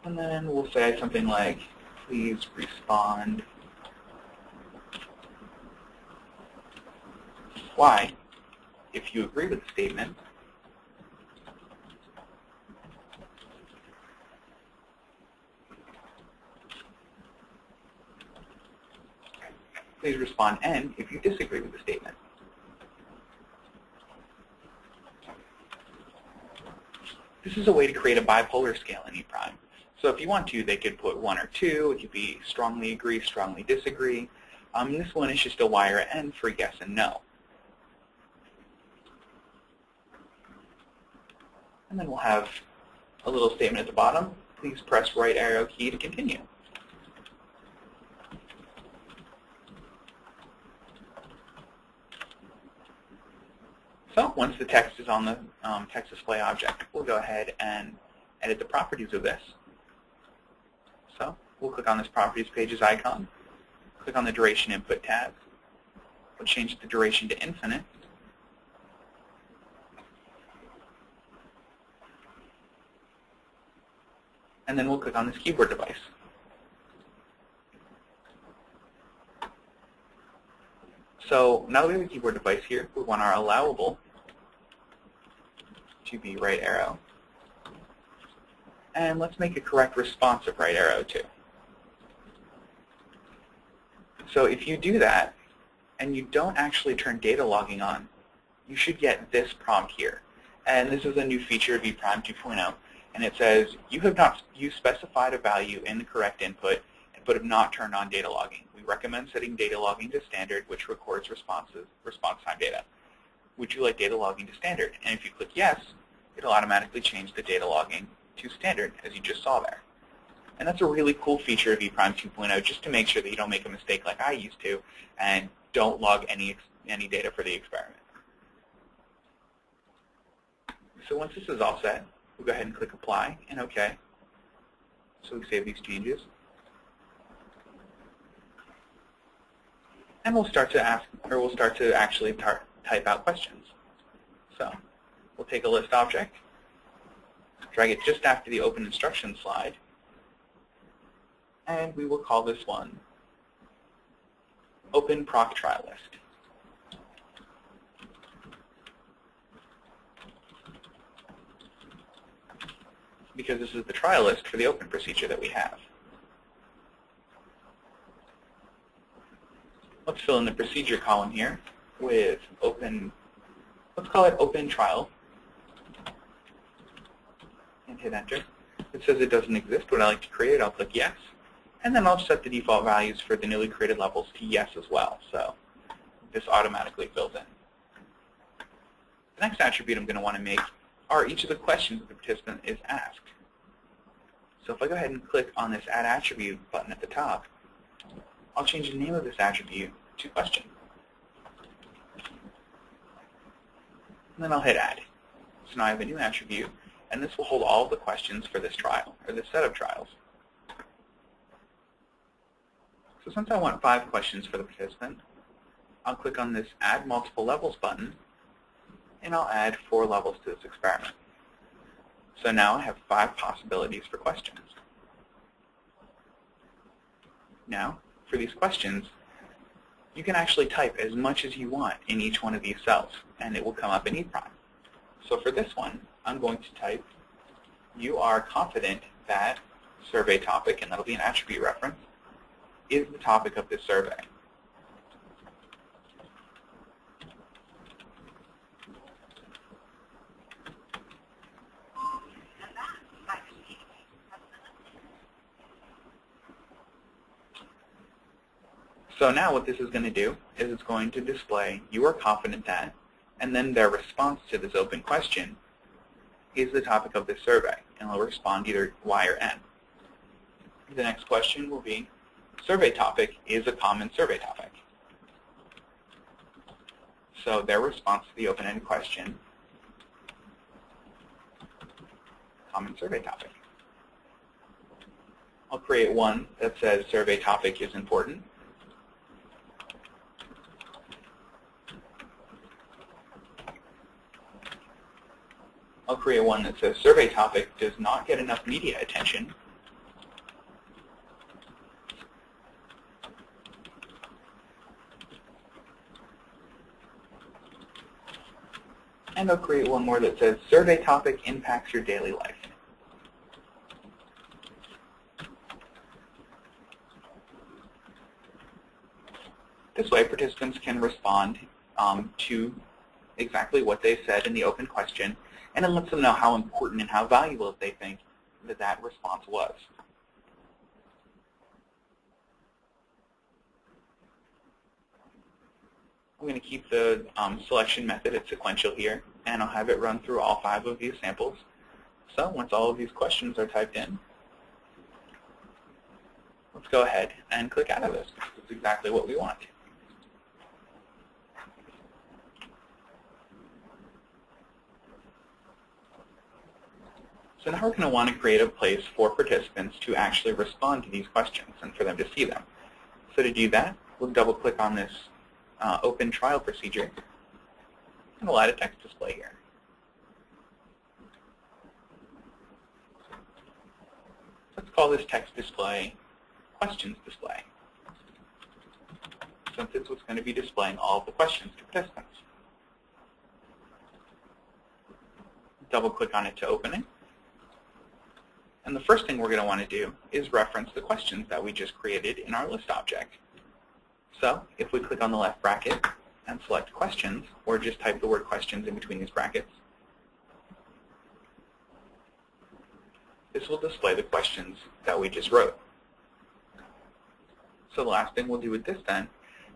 And then we'll say something like, please respond why, if you agree with the statement, please respond N if you disagree with the statement. This is a way to create a bipolar scale in ePrime. So if you want to, they could put 1 or 2. It could be strongly agree, strongly disagree. This one is just a Y or an N for yes and no. And then we'll have a little statement at the bottom. Please press right arrow key to continue. So once the text is on the text display object, we'll go ahead and edit the properties of this. So we'll click on this Properties Pages icon, click on the Duration Input tab. We'll change the duration to infinite. And then we'll click on this keyboard device. So now that we have a keyboard device here, we want our allowable to be right arrow. And let's make a correct responsive right arrow too. So if you do that, and you don't actually turn data logging on, you should get this prompt here. And this is a new feature of ePrime 2.0. and it says, you specified a value in the correct input, but have not turned on data logging. We recommend setting data logging to standard, which records response time data. Would you like data logging to standard? And if you click yes, it'll automatically change the data logging to standard, as you just saw there. And that's a really cool feature of ePrime 2.0, just to make sure that you don't make a mistake like I used to and don't log any data for the experiment. So once this is all set, we'll go ahead and click Apply and OK. So we save these changes. And we'll start to actually type out questions. So we'll take a list object, drag it just after the open instructions slide, and we will call this one Open Proc Trial List. Because this is the trial list for the open procedure that we have. Let's fill in the procedure column here with open, let's call it open trial, and hit enter. It says it doesn't exist. Would I like to create it? I'll click yes, and then I'll set the default values for the newly created levels to yes as well, so this automatically fills in. The next attribute I'm going to want to make are each of the questions that the participant is asked. So if I go ahead and click on this Add Attribute button at the top, I'll change the name of this attribute to Question. And then I'll hit Add. So now I have a new attribute, and this will hold all of the questions for this trial, or this set of trials. So since I want 5 questions for the participant, I'll click on this Add Multiple Levels button, and I'll add 4 levels to this experiment. So now I have 5 possibilities for questions. Now, for these questions, you can actually type as much as you want in each one of these cells, and it will come up in ePrime. So for this one, I'm going to type, you are confident that survey topic, and that'll be an attribute reference, is the topic of this survey. So now what this is going to do is it's going to display you are confident that, and then their response to this open question is the topic of this survey, and it'll respond either Y or N. The next question will be, survey topic is a common survey topic. So their response to the open-ended question, common survey topic. I'll create one that says survey topic is important. I'll create one that says survey topic does not get enough media attention. And I'll create one more that says survey topic impacts your daily life. This way, participants can respond to exactly what they said in the open question, and it lets them know how important and how valuable they think that that response was. I'm going to keep the selection method at sequential here, and I'll have it run through all 5 of these samples. So once all of these questions are typed in, let's go ahead and click out of this. This is exactly what we want. So now we're going to want to create a place for participants to actually respond to these questions and for them to see them. So to do that, we'll double-click on this open trial procedure, and we'll add a text display here. Let's call this text display questions display, since it's what's going to be displaying all of the questions to participants. Double-click on it to open it. And the first thing we're going to want to do is reference the questions that we just created in our list object. So if we click on the left bracket and select questions, or just type the word questions in between these brackets, this will display the questions that we just wrote. So the last thing we'll do with this then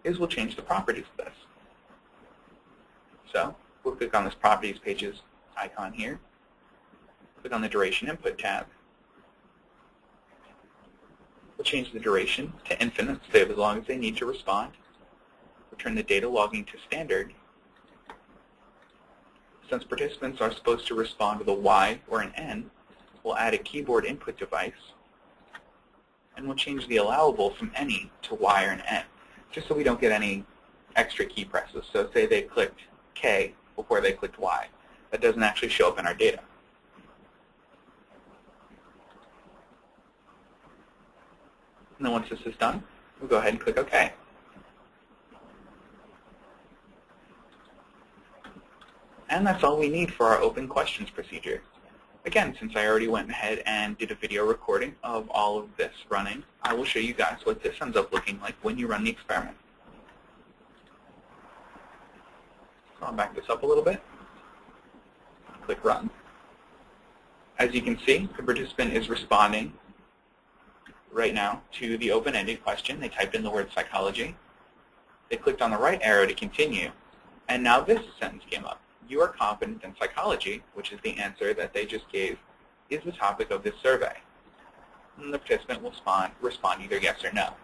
is we'll change the properties of this. So we'll click on this Properties Pages icon here, click on the Duration Input tab. We'll change the duration to infinite, so as long as they need to respond. We'll turn the data logging to standard. Since participants are supposed to respond with a Y or an N, we'll add a keyboard input device, and we'll change the allowable from any to Y or an N, just so we don't get any extra key presses. So say they clicked K before they clicked Y. That doesn't actually show up in our data. And then once this is done, we'll go ahead and click OK. And that's all we need for our open questions procedure. Again, since I already went ahead and did a video recording of all of this running, I will show you guys what this ends up looking like when you run the experiment. So I'll back this up a little bit. Click Run. As you can see, the participant is responding right now to the open-ended question. They typed in the word psychology. They clicked on the right arrow to continue, and now this sentence came up. You are confident in psychology, which is the answer that they just gave, is the topic of this survey. And the participant will respond either yes or no.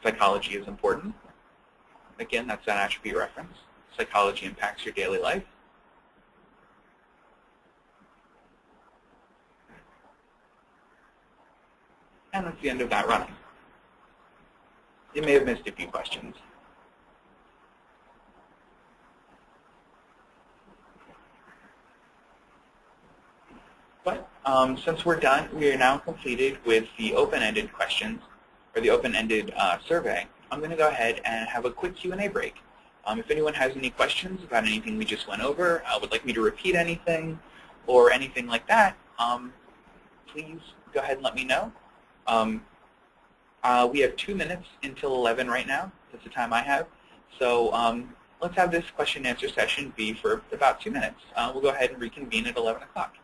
Psychology is important. Again, that's that attribute reference. Psychology impacts your daily life. And that's the end of that running. You may have missed a few questions. But since we're done, we are now completed with the open-ended questions, or the open-ended survey. I'm going to go ahead and have a quick Q&A break. If anyone has any questions about anything we just went over, would like me to repeat anything, or anything like that, please go ahead and let me know. We have 2 minutes until 11 right now. That's the time I have. So let's have this question and answer session be for about 2 minutes. We'll go ahead and reconvene at 11 o'clock.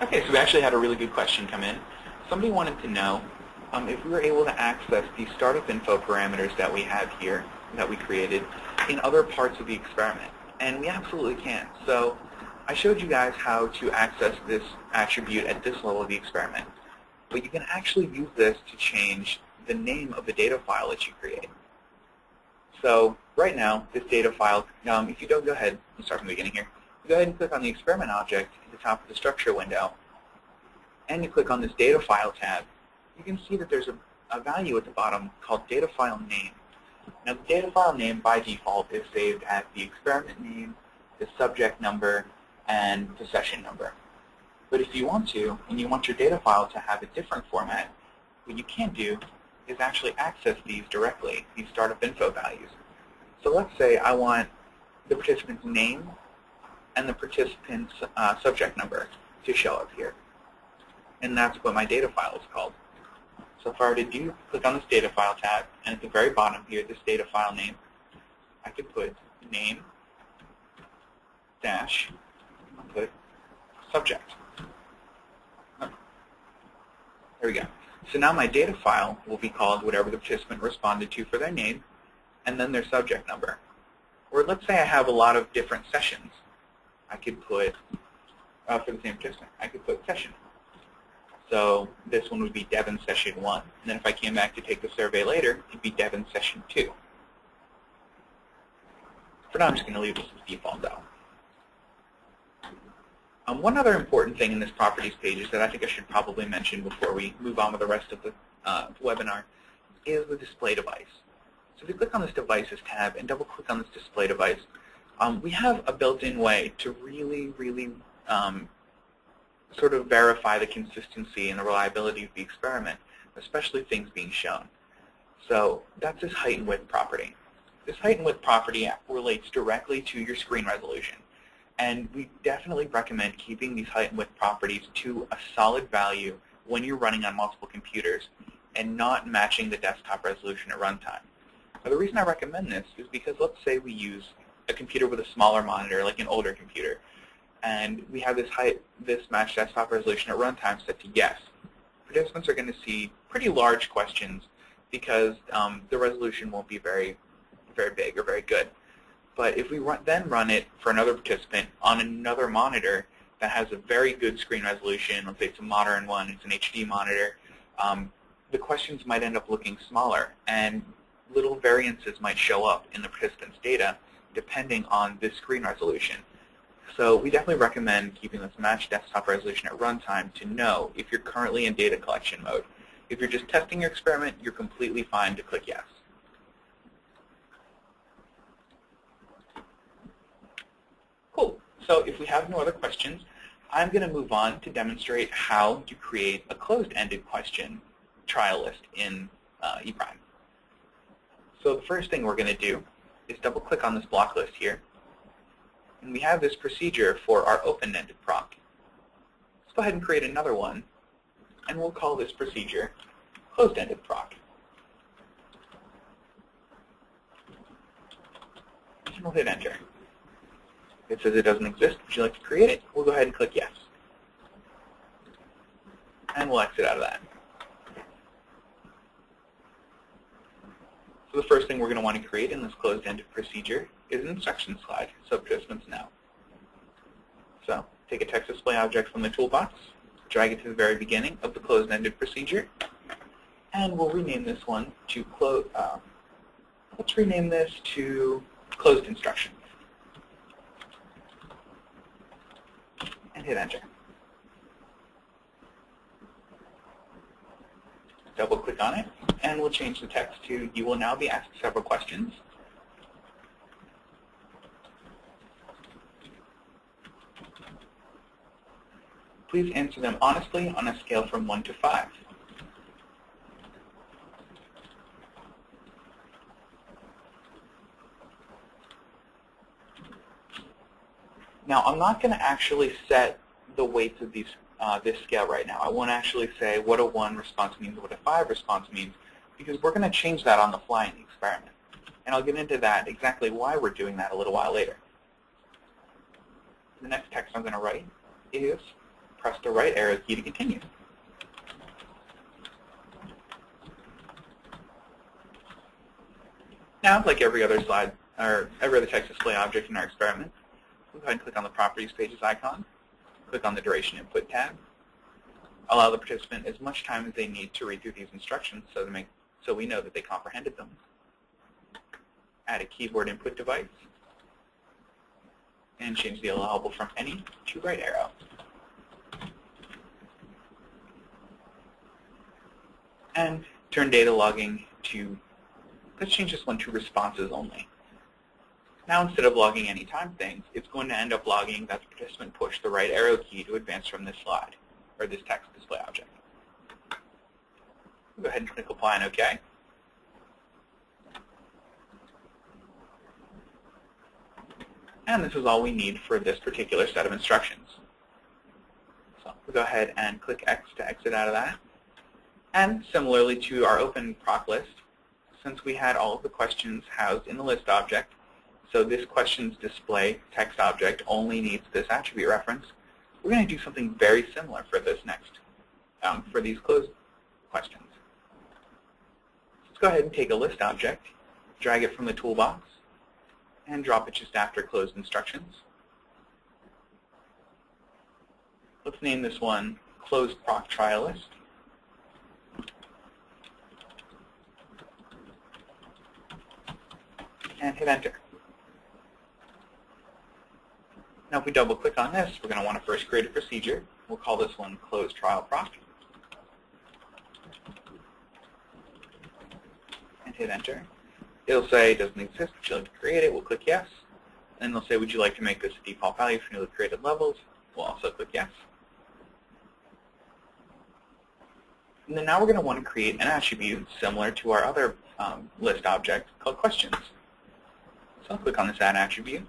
Okay, so we actually had a really good question come in. Somebody wanted to know if we were able to access the startup info parameters that we have here, that we created, in other parts of the experiment. And we absolutely can. So I showed you guys how to access this attribute at this level of the experiment. But you can actually use this to change the name of the data file that you create. So right now, this data file, if you don't go ahead, let's start from the beginning here. Go ahead and click on the experiment object at the top of the structure window, and you click on this data file tab. You can see that there's a value at the bottom called data file name. Now the data file name by default is saved as the experiment name, the subject number, and the session number. But if you want to, and you want your data file to have a different format, what you can do is actually access these directly, these startup info values. So let's say I want the participant's name and the participant's subject number to show up here. And that's what my data file is called. So if I were to click on this data file tab, and at the very bottom here, this data file name, I could put name dash, put subject. There we go. So now my data file will be called whatever the participant responded to for their name, and then their subject number. Or let's say I have a lot of different sessions. I could put, for the same participant, I could put session. So this one would be Devin session 1. And then if I came back to take the survey later, it'd be Devin session 2. For now, I'm just going to leave this as default, though. One other important thing in this properties page is that I think I should probably mention before we move on with the rest of the webinar is the display device. So if you click on this Devices tab and double-click on this display device, we have a built-in way to really sort of verify the consistency and the reliability of the experiment, especially things being shown. So that's this height and width property. This height and width property relates directly to your screen resolution. And we definitely recommend keeping these height and width properties to a solid value when you're running on multiple computers and not matching the desktop resolution at runtime. Now, the reason I recommend this is because let's say we use a computer with a smaller monitor, like an older computer, and we have this matched desktop resolution at runtime set to yes. Participants are going to see pretty large questions because the resolution won't be very big or very good. But if we then run it for another participant on another monitor that has a very good screen resolution, let's say it's a modern one, it's an HD monitor, the questions might end up looking smaller, and little variances might show up in the participant's data depending on this screen resolution. So we definitely recommend keeping this matched desktop resolution at runtime to know if you're currently in data collection mode. If you're just testing your experiment, you're completely fine to click yes. Cool. So if we have no other questions, I'm going to move on to demonstrate how to create a closed-ended question trial list in ePrime. So the first thing we're going to do is double-click on this block list here. And we have this procedure for our open-ended proc. Let's go ahead and create another one, and we'll call this procedure closed-ended proc. And we'll hit enter. It says it doesn't exist. Would you like to create it? We'll go ahead and click yes. And we'll exit out of that. So the first thing we're going to want to create in this closed-ended procedure is an instruction slide, so participants know. So take a text display object from the toolbox, drag it to the very beginning of the closed-ended procedure, and we'll rename this one to let's rename this to closed instructions. And hit enter. Double-click on it, and we'll change the text to, you will now be asked several questions. Please answer them honestly on a scale from 1 to 5. Now, I'm not going to actually set the weights of these this scale right now. I won't actually say what a 1 response means, what a 5 response means, because we're going to change that on the fly in the experiment. And I'll get into that, exactly why we're doing that a little while later. The next text I'm going to write is press the right arrow key to continue. Now, like every other slide, or every other text display object in our experiment, we'll go ahead and click on the Properties Pages icon. Click on the Duration Input tab. Allow the participant as much time as they need to read through these instructions so we know that they comprehended them. Add a keyboard input device. And change the allowable from any to right arrow. And turn data logging to, let's change this one to responses only. Now, instead of logging any time things, it's going to end up logging that the participant pushed the right arrow key to advance from this slide, or this text display object. We'll go ahead and click Apply and OK. And this is all we need for this particular set of instructions. So we'll go ahead and click X to exit out of that. And similarly to our open proc list, since we had all of the questions housed in the list object, so this questions display text object only needs this attribute reference, we're going to do something very similar for this next, for these closed questions. Let's go ahead and take a list object, drag it from the toolbox, and drop it just after closed instructions. Let's name this one closed proc trial list. And hit enter. Now if we double click on this, we're going to want to first create a procedure. We'll call this one closed trial proc. And hit enter. It'll say it doesn't exist. Would you like to create it? We'll click yes. And they'll say, would you like to make this a default value for newly created levels? We'll also click yes. And then now we're going to want to create an attribute similar to our other list object called questions. So I'll click on this add attribute,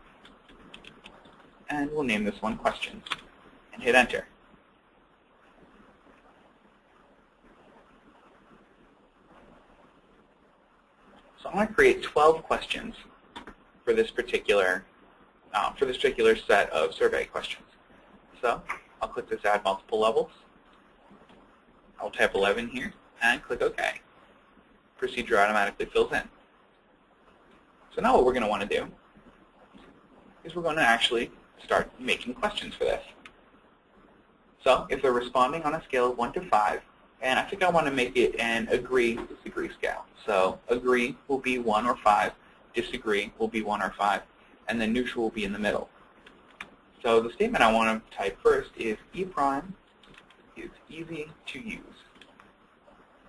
and we'll name this one questions, and hit enter. So I'm going to create 12 questions for this particular set of survey questions. So I'll click this add multiple levels. I'll type 11 here and click OK. Procedure automatically fills in. So now what we're going to want to do is we're going to actually start making questions for this. So if they're responding on a scale of 1 to 5, and I think I want to make it an agree-disagree scale. So agree will be 1 or 5, disagree will be 1 or 5, and then neutral will be in the middle. So the statement I want to type first is E prime is easy to use.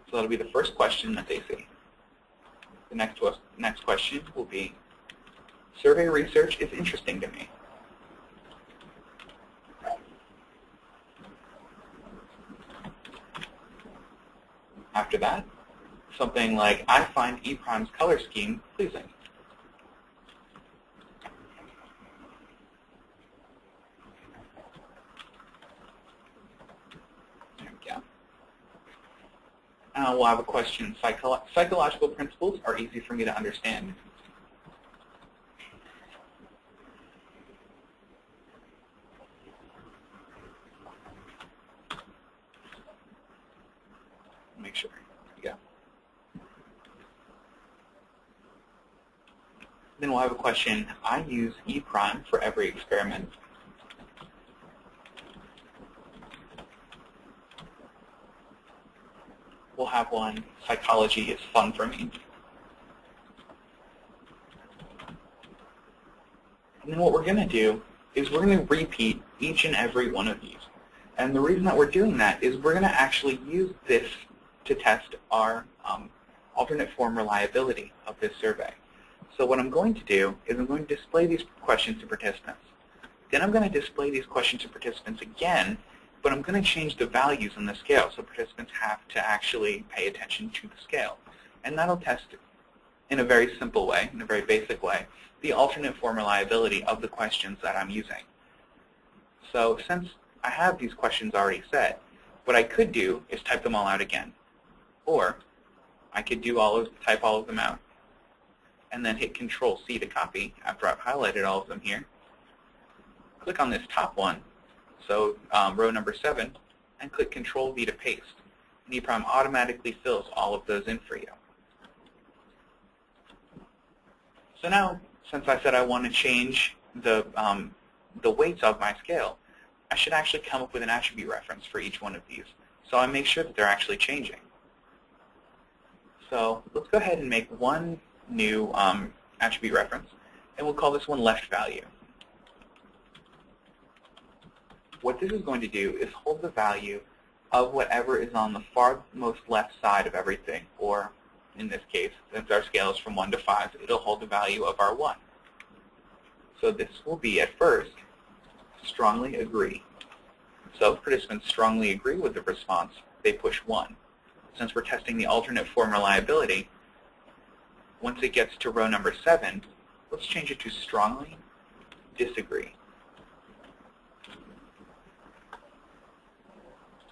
So that'll be the first question that they see. The next question will be, survey research is interesting to me. After that, something like, I find E prime's color scheme pleasing. There we go. We'll have a question, psychological principles are easy for me to understand. Make sure. There we go. Then we'll have a question, I use E prime for every experiment. We'll have one, psychology is fun for me. And then what we're going to do is we're going to repeat each and every one of these. And the reason that we're doing that is we're going to actually use this to test our alternate form reliability of this survey. So what I'm going to do is I'm going to display these questions to participants. Then I'm going to display these questions to participants again, but I'm going to change the values on the scale so participants have to actually pay attention to the scale. And that'll test in a very simple way, in a very basic way, the alternate form reliability of the questions that I'm using. So since I have these questions already set, what I could do is type them all out again. Or I could do type all of them out and then hit Control-C to copy after I've highlighted all of them here. Click on this top one, so row number 7, and click Control-V to paste. And E prime automatically fills all of those in for you. So now, since I said I want to change the weights of my scale, I should actually come up with an attribute reference for each one of these. So I make sure that they're actually changing. So let's go ahead and make one new attribute reference, and we'll call this one left value. What this is going to do is hold the value of whatever is on the far most left side of everything, or in this case, since our scale is from 1 to 5, it'll hold the value of our 1. So this will be, at first, strongly agree. So if participants strongly agree with the response, they push 1. Since we're testing the alternate form reliability, once it gets to row number 7, let's change it to strongly disagree.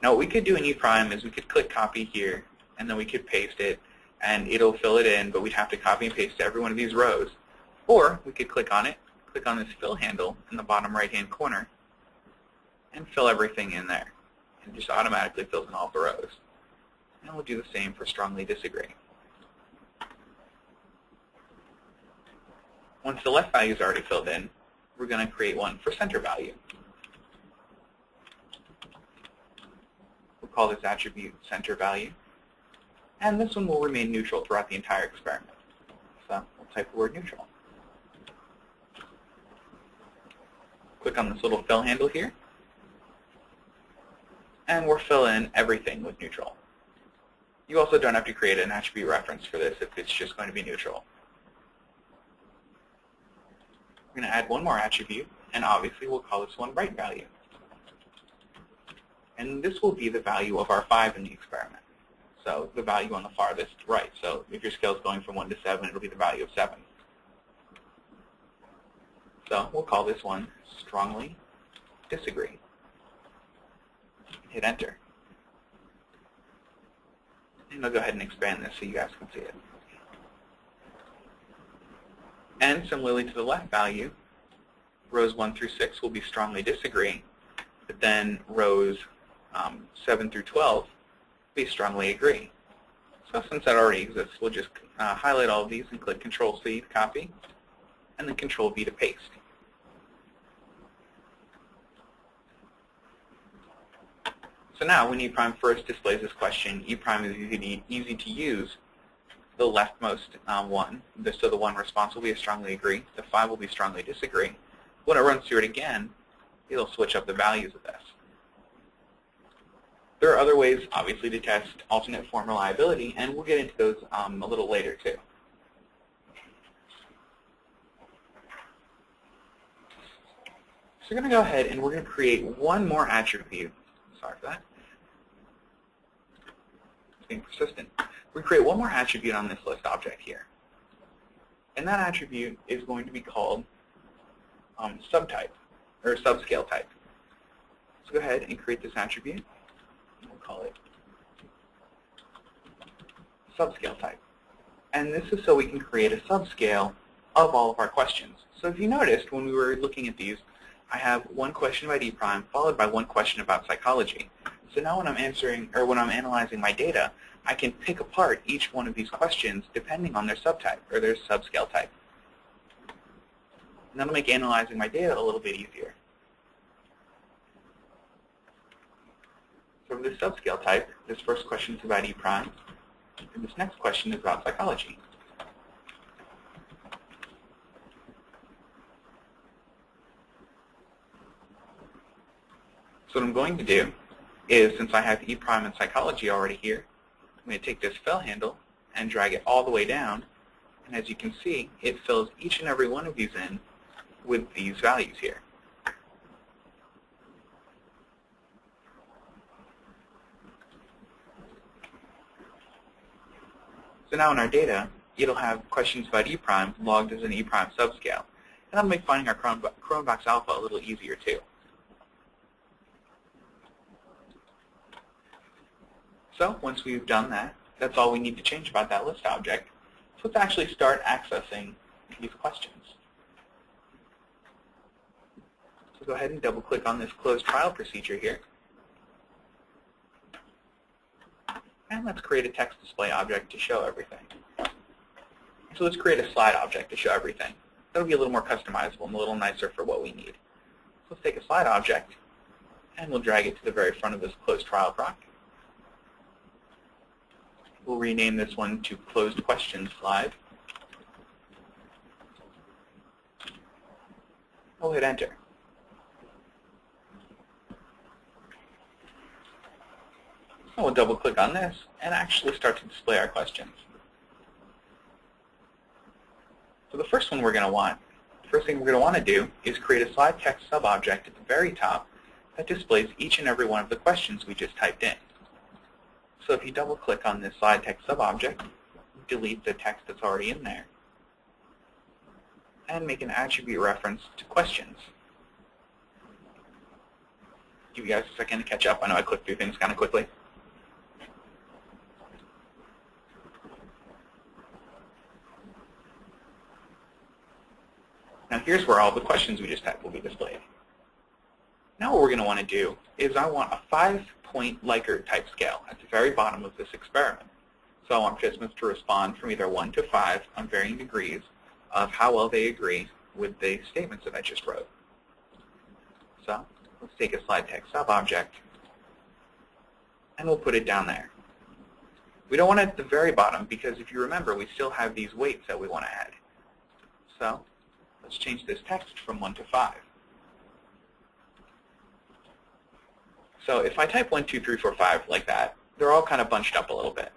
Now what we could do in E prime is we could click copy here, and then we could paste it, and it'll fill it in, but we'd have to copy and paste every one of these rows. Or we could click on it, click on this fill handle in the bottom right-hand corner, and fill everything in there. And just automatically fills in all the rows. And we'll do the same for strongly disagree. Once the left value is already filled in, we're going to create one for center value. We'll call this attribute center value. And this one will remain neutral throughout the entire experiment. So we'll type the word neutral. Click on this little fill handle here. And we'll fill in everything with neutral. You also don't have to create an attribute reference for this if it's just going to be neutral. We're going to add one more attribute, and obviously we'll call this one right value. And this will be the value of our 5 in the experiment. So the value on the farthest right. So if your scale is going from 1 to 7, it'll be the value of 7. So we'll call this one strongly disagree. Hit enter. And I'll go ahead and expand this so you guys can see it. And similarly to the left value, rows 1 through 6 will be strongly disagree, but then rows 7 through 12 will be strongly agree. So since that already exists, we'll just highlight all of these and click Control-C to copy, and then Control-V to paste. So now when E prime first displays this question, E prime is easy to use. The leftmost one, so the one response will be a strongly agree. The 5 will be strongly disagree. When it runs through it again, it'll switch up the values of this. There are other ways, obviously, to test alternate form reliability, and we'll get into those a little later, too. So we're going to go ahead and we're going to create one more attribute. Sorry for that. It's being persistent. We create one more attribute on this list object here. And that attribute is going to be called subtype, or subscale type. So go ahead and create this attribute. We'll call it subscale type. And this is so we can create a subscale of all of our questions. So if you noticed when we were looking at these, I have one question about E prime followed by one question about psychology. So now when I'm answering, or when I'm analyzing my data, I can pick apart each one of these questions depending on their subtype or their subscale type. And that'll make analyzing my data a little bit easier. So for this subscale type, this first question is about E prime, and this next question is about psychology. So what I'm going to do is, since I have E prime and psychology already here, I'm going to take this fill handle and drag it all the way down, and as you can see, it fills each and every one of these in with these values here. So now in our data, it'll have questions about E prime logged as an E prime subscale, and that'll make finding our Cronbach's alpha a little easier too. So once we've done that, that's all we need to change about that list object. So let's actually start accessing these questions. So go ahead and double-click on this closed trial procedure here. And let's create a text display object to show everything. So let's create a slide object to show everything. That'll be a little more customizable and a little nicer for what we need. So let's take a slide object, and we'll drag it to the very front of this closed trial proc. We'll rename this one to Closed Questions Slide. We'll hit Enter. And we'll double-click on this and actually start to display our questions. So the first one we're going to want, the first thing we're going to want to do is create a slide text subobject at the very top that displays each and every one of the questions we just typed in. So if you double-click on this slide text subobject, delete the text that's already in there. and make an attribute reference to questions. Give you guys a second to catch up. I know I clicked through things kind of quickly. Now here's where all the questions we just typed will be displayed. Now what we're going to want to do is I want a 5-point Likert type scale at the very bottom of this experiment. So I want participants to respond from either 1 to 5 on varying degrees of how well they agree with the statements that I just wrote. So let's take a slide text sub-object, and we'll put it down there. We don't want it at the very bottom because if you remember, we still have these weights that we want to add. So let's change this text from 1 to 5. So if I type 1, 2, 3, 4, 5 like that, they're all kind of bunched up a little bit.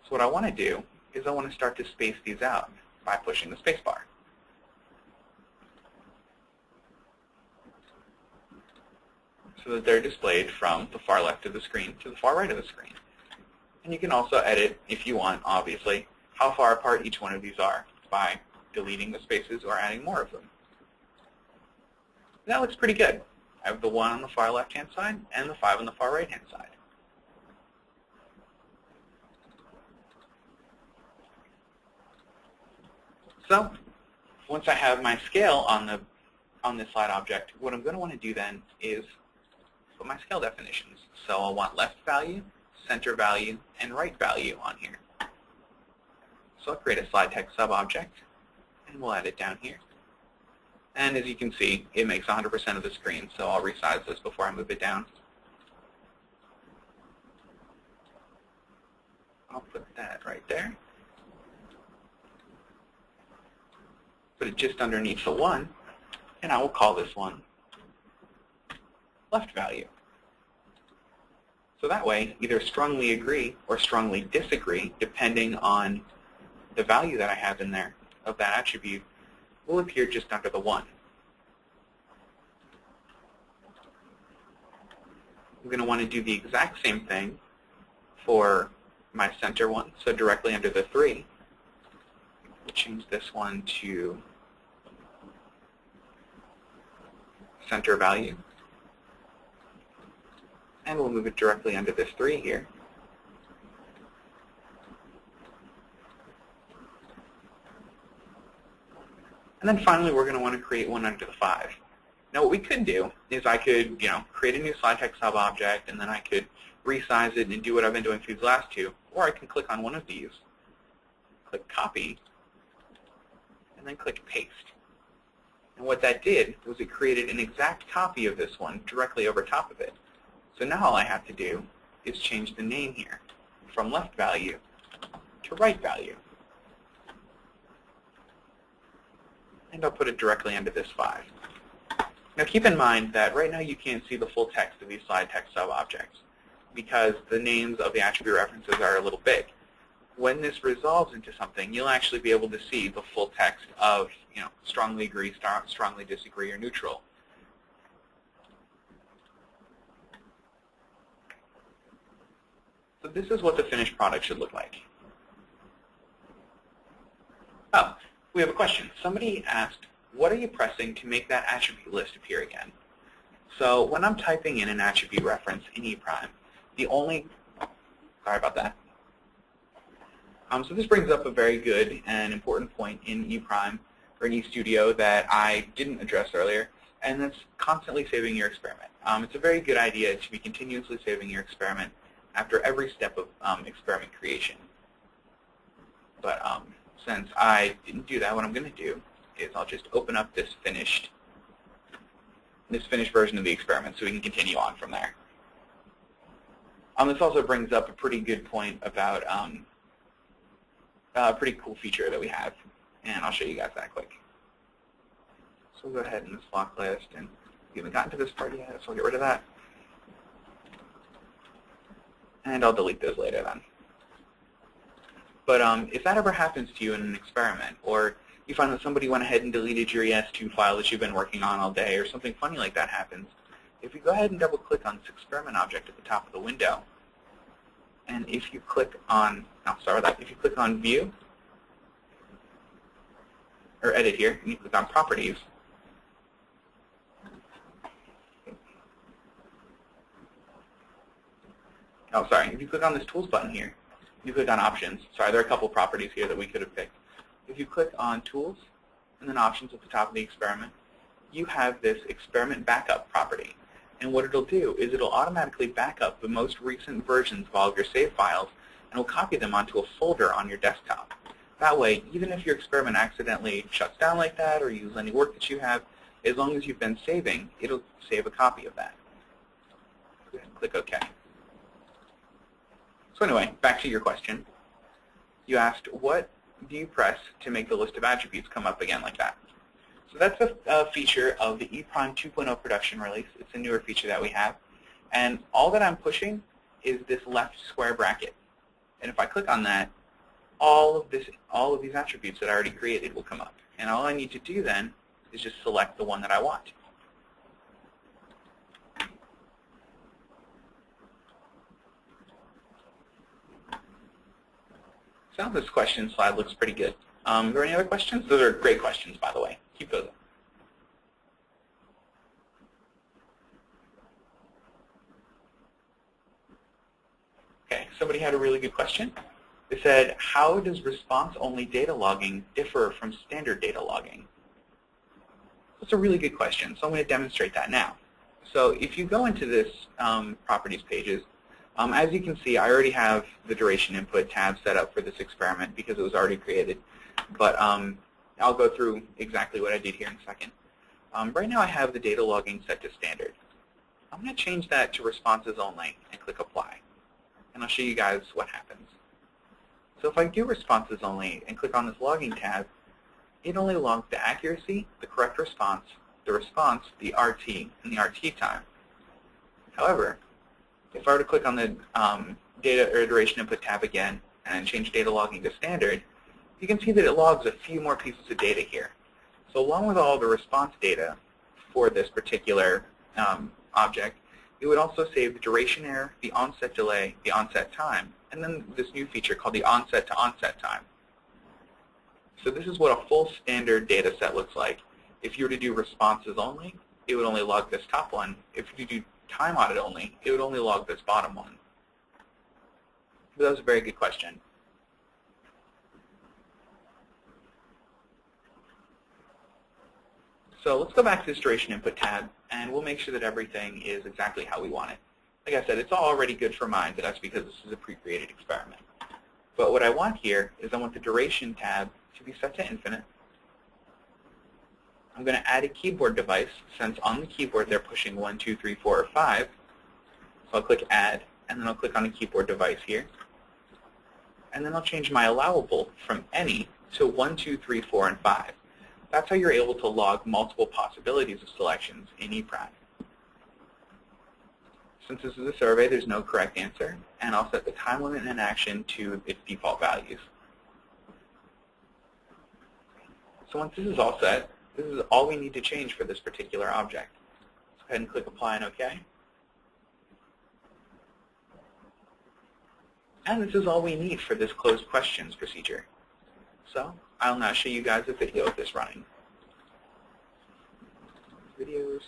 So what I want to do is I want to start to space these out by pushing the space bar. So that they're displayed from the far left of the screen to the far right of the screen. And you can also edit, if you want, obviously, how far apart each one of these are by deleting the spaces or adding more of them. That looks pretty good. I have the 1 on the far left-hand side and the 5 on the far right-hand side. So once I have my scale on this slide object, what I'm going to want to do then is put my scale definitions. So I'll want left value, center value, and right value on here. So I'll create a slide text sub-object, and we'll add it down here. And as you can see, it makes 100% of the screen, so I'll resize this before I move it down. I'll put that right there. Put it just underneath the 1, and I will call this one left value. So that way, either strongly agree or strongly disagree, depending on the value that I have in there of that attribute, will appear just under the 1. I'm going to want to do the exact same thing for my center one, so directly under the 3. We'll change this one to center value. And we'll move it directly under this 3 here. And then finally, we're going to want to create one under the 5. Now what we could do is I could, create a new slide text sub-object, and then I could resize it and do what I've been doing for these last 2. Or I can click on one of these, click copy, and then click paste. And what that did was it created an exact copy of this one directly over top of it. So now all I have to do is change the name here from left value to right value. And I'll put it directly under this 5. Now keep in mind that right now you can't see the full text of these slide text sub-objects because the names of the attribute references are a little big. When this resolves into something, you'll actually be able to see the full text of, strongly agree, strongly disagree, or neutral. So this is what the finished product should look like. Oh, we have a question. Somebody asked, what are you pressing to make that attribute list appear again? So when I'm typing in an attribute reference in E', sorry about that. So this brings up a very good and important point in E' or in eStudio that I didn't address earlier, and that's constantly saving your experiment. It's a very good idea to be continuously saving your experiment after every step of experiment creation. But since I didn't do that, what I'm going to do is I'll just open up this finished version of the experiment so we can continue on from there. This also brings up a pretty good point about a pretty cool feature that we have, and I'll show you guys that quick. So we'll go ahead in this block list, and we haven't gotten to this part yet, so I'll get rid of that. And I'll delete those later then. But if that ever happens to you in an experiment, or you find that somebody went ahead and deleted your ES2 file that you've been working on all day, or something funny like that happens, if you go ahead and double-click on this experiment object at the top of the window, and if you click on, if you click on View, or edit here, and you click on properties. Oh, sorry. If you click on this tools button here, you click on options. Sorry, there are a couple properties here that we could have picked. If you click on tools and then options at the top of the experiment, you have this experiment backup property. And what it'll do is it'll automatically back up the most recent versions of all of your save files, and will copy them onto a folder on your desktop. That way, even if your experiment accidentally shuts down like that or you lose any work that you have, as long as you've been saving, it'll save a copy of that. Go ahead and click OK. So anyway, back to your question. You asked, what do you press to make the list of attributes come up again like that? So that's a feature of the ePrime 2.0 production release. It's a newer feature that we have. And all that I'm pushing is this left square bracket. And if I click on that, all of these attributes that I already created will come up. And all I need to do then is just select the one that I want. So this question slide looks pretty good. Are there any other questions? Those are great questions, by the way. Keep those up. Okay, somebody had a really good question. They said, how does response-only data logging differ from standard data logging? That's a really good question, so I'm going to demonstrate that now. So if you go into this properties pages, as you can see, I already have the duration input tab set up for this experiment because it was already created. But I'll go through exactly what I did here in a second. Right now I have the data logging set to standard. I'm going to change that to responses only and click apply. And I'll show you guys what happens. So if I do responses only and click on this logging tab, it only logs the accuracy, the correct response, the RT, and the RT time. However, if I were to click on the data or duration input tab again and change data logging to standard, you can see that it logs a few more pieces of data here. So along with all the response data for this particular object, it would also save the duration error, the onset delay, the onset time, and then this new feature called the onset to onset time. So this is what a full standard data set looks like. If you were to do responses only, it would only log this top one. If you do time audit only, it would only log this bottom one. But that was a very good question. So let's go back to this duration input tab, and we'll make sure that everything is exactly how we want it. Like I said, it's already good for mine, but that's because this is a pre-created experiment. But what I want here is I want the duration tab to be set to infinite. I'm going to add a keyboard device, since on the keyboard they're pushing 1, 2, 3, 4, or 5. So I'll click Add, and then I'll click on a keyboard device here. And then I'll change my allowable from any to 1, 2, 3, 4, and 5. That's how you're able to log multiple possibilities of selections in ePrime. Since this is a survey, there's no correct answer, and I'll set the time limit and action to its default values. So once this is all set, this is all we need to change for this particular object. Let's go ahead and click Apply and OK. And this is all we need for this closed questions procedure. So I'll now show you guys a video of this running. Videos.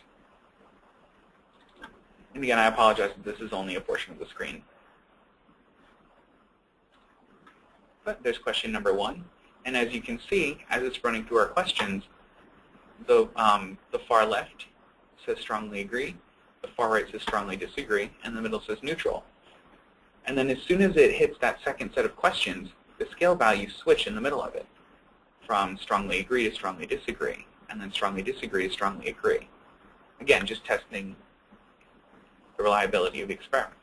And again, I apologize if this is only a portion of the screen. But there's question number 1. And as you can see, as it's running through our questions, the far left says strongly agree, the far right says strongly disagree, and the middle says neutral. And then as soon as it hits that second set of questions, the scale values switch in the middle of it, from strongly agree to strongly disagree, and then strongly disagree to strongly agree. Again, just testing the reliability of the experiment.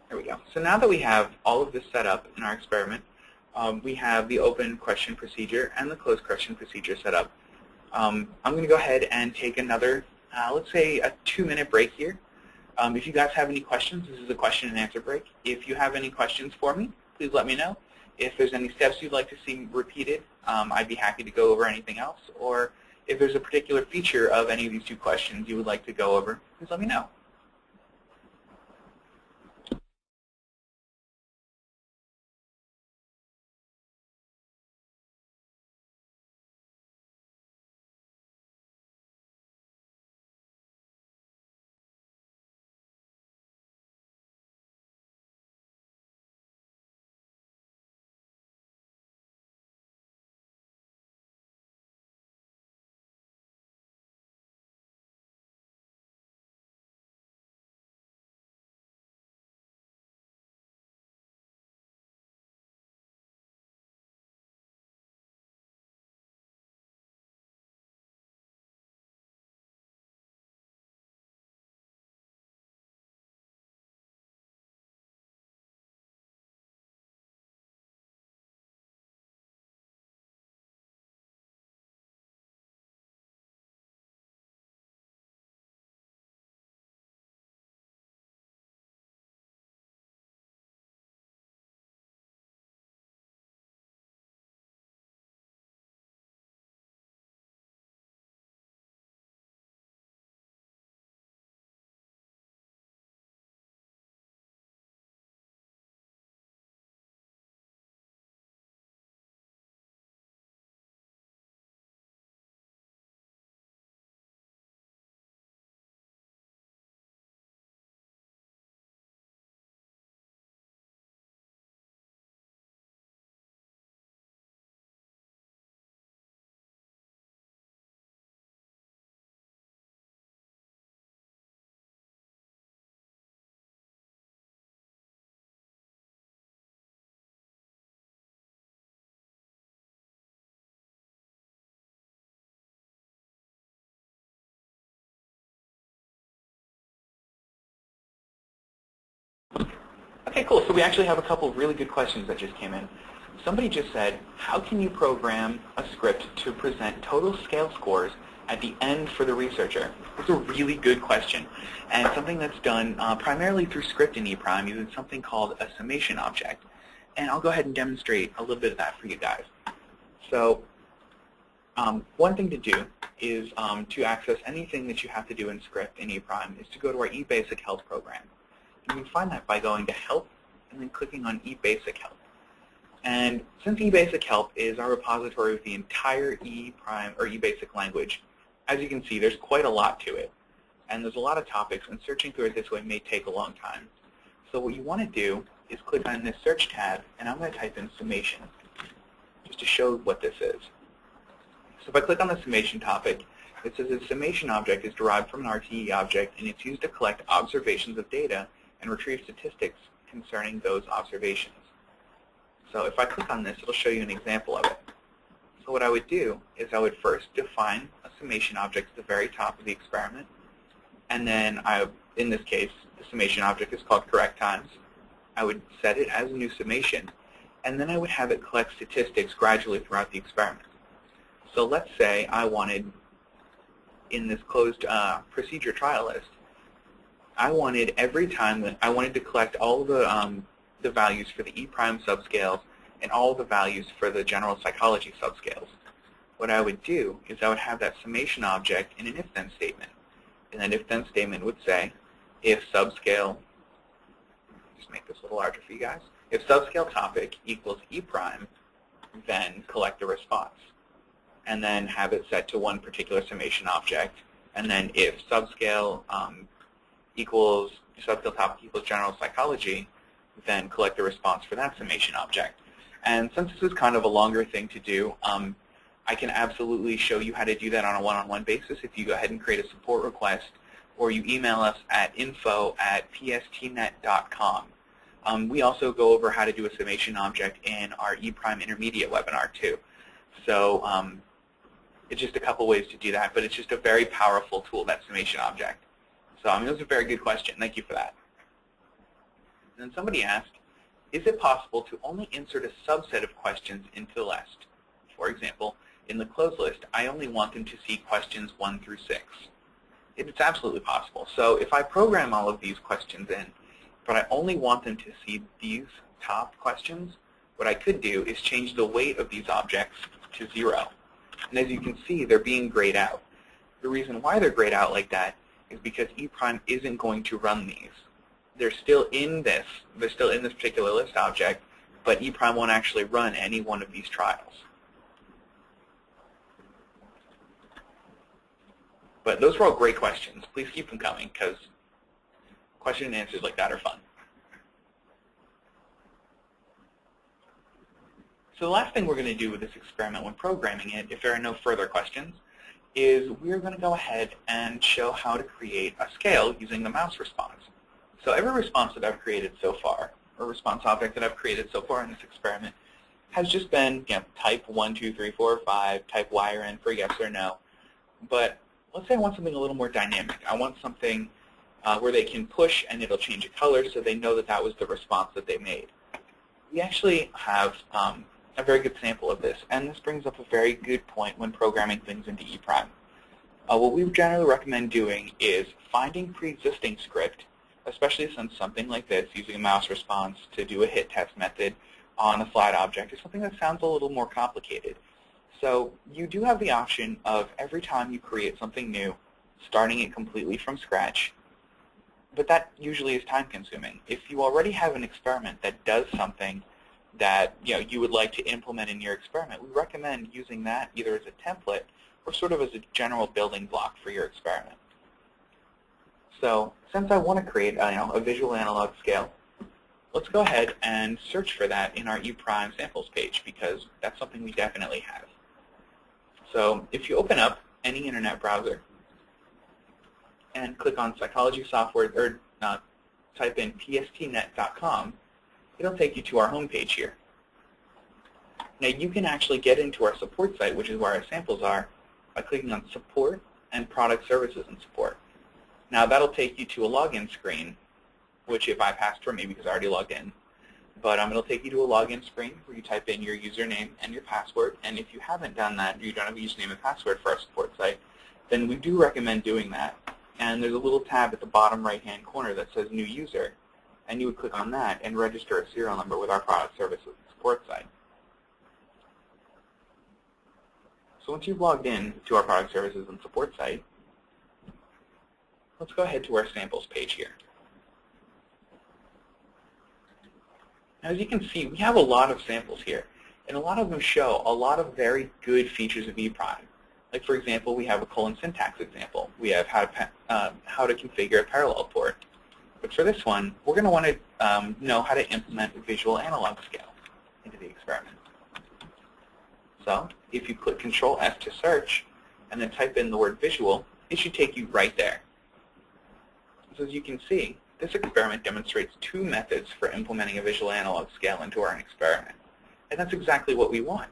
There we go. So now that we have all of this set up in our experiment, we have the open question procedure and the closed question procedure set up. I'm going to go ahead and take another, let's say, a 2-minute break here. If you guys have any questions, this is a question and answer break. If you have any questions for me, please let me know. If there's any steps you'd like to see repeated, I'd be happy to go over anything else. Or if there's a particular feature of any of these two questions you would like to go over, please let me know. Okay, cool. So we actually have a couple of really good questions that just came in. Somebody just said, how can you program a script to present total scale scores at the end for the researcher? That's a really good question, and something that's done primarily through script in ePrime using something called a summation object. And I'll go ahead and demonstrate a little bit of that for you guys. So one thing to do is to access anything that you have to do in script in ePrime is to go to our eBasic Help program. You can find that by going to Help and then clicking on eBasic Help. And since eBasic Help is our repository of the entire ePrime or eBasic language, as you can see, there's quite a lot to it. And there's a lot of topics, and searching through it this way may take a long time. So what you want to do is click on this search tab, and I'm going to type in summation, just to show what this is. So if I click on the summation topic, it says the summation object is derived from an RTE object, and it's used to collect observations of data and retrieve statistics concerning those observations. So if I click on this, it'll show you an example of it. So what I would do is I would first define a summation object at the very top of the experiment, and then in this case, the summation object is called correct times. I would set it as a new summation, and then I would have it collect statistics gradually throughout the experiment. So let's say I wanted, in this closed procedure trial list, I wanted every time that I wanted to collect all the values for the ePrime subscales and all the values for the general psychology subscales. What I would do is I would have that summation object in an if-then statement. And that if-then statement would say, if subscale, just make this a little larger for you guys, if subscale topic equals ePrime, then collect a response. And then have it set to one particular summation object. And then if subscale subscale topic equals general psychology, then collect a response for that summation object. And since this is kind of a longer thing to do, I can absolutely show you how to do that on a one-on-one basis if you go ahead and create a support request, or you email us at info@pstnet.com. We also go over how to do a summation object in our ePrime Intermediate webinar too. So it's just a couple ways to do that, but it's just a very powerful tool, that summation object. So that was a very good question. Thank you for that. And then somebody asked, is it possible to only insert a subset of questions into the list? For example, in the closed list, I only want them to see questions 1 through 6. It's absolutely possible. So if I program all of these questions in, but I only want them to see these top questions, what I could do is change the weight of these objects to 0. And as you can see, they're being grayed out. The reason why they're grayed out like that is because E prime isn't going to run these. They're still in this particular list object, but E prime won't actually run any one of these trials. But those were all great questions. Please keep them coming, because question and answers like that are fun. So the last thing we're going to do with this experiment when programming it, if there are no further questions, is we're going to go ahead and show how to create a scale using the mouse response. So every response that I've created so far, or response object that I've created so far in this experiment, has just been type 1, 2, 3, 4, 5, type Y or N for yes or no. But let's say I want something a little more dynamic. I want something where they can push and it'll change a color so they know that that was the response that they made. We actually have a very good sample of this, and this brings up a very good point when programming things into E prime. What we generally recommend doing is finding pre-existing script, especially since something like this, using a mouse response to do a hit test method on a slide object, is something that sounds a little more complicated. So you do have the option of every time you create something new, starting it completely from scratch, but that usually is time-consuming. If you already have an experiment that does something that you would like to implement in your experiment, we recommend using that either as a template or sort of as a general building block for your experiment. So since I want to create a visual analog scale, let's go ahead and search for that in our E prime samples page, because that's something we definitely have. So if you open up any internet browser and click on psychology software, or type in pstnet.com, it'll take you to our home page here. Now you can actually get into our support site, which is where our samples are, by clicking on support and product services and support. Now that'll take you to a login screen, which it bypassed for me because I already logged in. But it'll take you to a login screen where you type in your username and your password. And if you haven't done that, you don't have a username and password for our support site, then we do recommend doing that. And there's a little tab at the bottom right-hand corner that says New User. And you would click on that and register a serial number with our product services and support site. So once you've logged in to our product services and support site, let's go ahead to our samples page here. Now, as you can see, we have a lot of samples here, and a lot of them show a lot of very good features of E prime. Like, for example, we have a colon syntax example. We have how to configure a parallel port. But for this one, we're going to want to know how to implement a visual analog scale into the experiment. So if you click Control-F to search and then type in the word visual, it should take you right there. So as you can see, this experiment demonstrates two methods for implementing a visual analog scale into our experiment. And that's exactly what we want.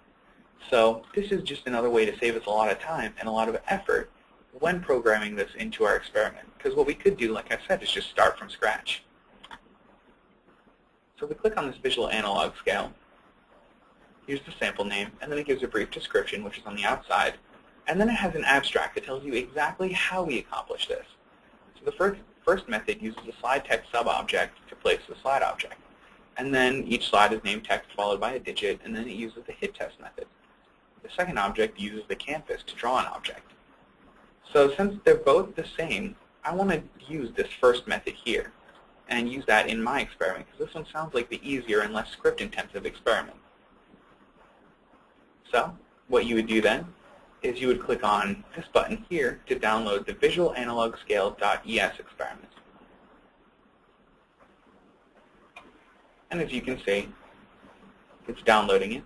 So this is just another way to save us a lot of time and a lot of effort when programming this into our experiment. Because what we could do, like I said, is just start from scratch. So we click on this visual analog scale. Here's the sample name, and then it gives a brief description, which is on the outside. And then it has an abstract that tells you exactly how we accomplish this. So the first method uses a slide text sub-object to place the slide object. And then each slide is named text followed by a digit, and then it uses the hit test method. The second object uses the canvas to draw an object. So since they're both the same, I want to use this first method here and use that in my experiment, because this one sounds like the easier and less script-intensive experiment. So what you would do then is you would click on this button here to download the visual analog scale.es experiment. And as you can see, it's downloading it.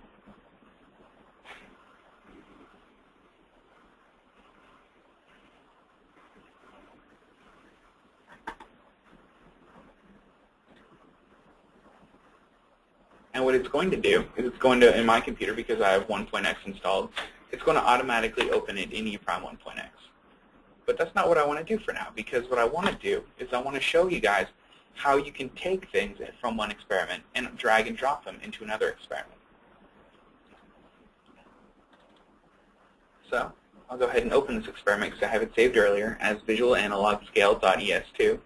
And what it's going to do is it's going to, in my computer, because I have 1.x installed, it's going to automatically open it in EEPROM 1.x. But that's not what I want to do for now, because what I want to do is I want to show you guys how you can take things from one experiment and drag and drop them into another experiment. So I'll go ahead and open this experiment because I have it saved earlier as visual analog scale.es2.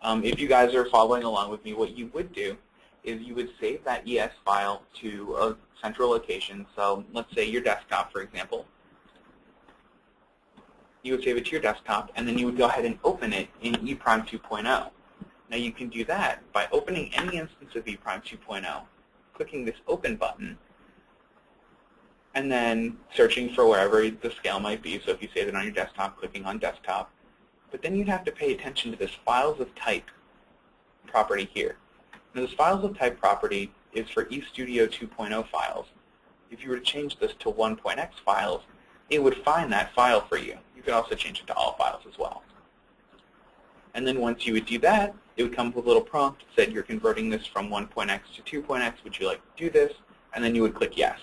If you guys are following along with me, what you would do is you would save that ES file to a central location. So let's say your desktop, for example, you would save it to your desktop, and then you would go ahead and open it in ePrime 2.0. Now you can do that by opening any instance of ePrime 2.0, clicking this Open button, and then searching for wherever the scale might be. So if you save it on your desktop, clicking on Desktop. But then you'd have to pay attention to this Files of Type property here. Now this Files of Type property is for eStudio 2.0 files. If you were to change this to 1.x files, it would find that file for you. You could also change it to all files as well. And then once you would do that, it would come with a little prompt that said you're converting this from 1.x to 2.x. Would you like to do this? And then you would click yes.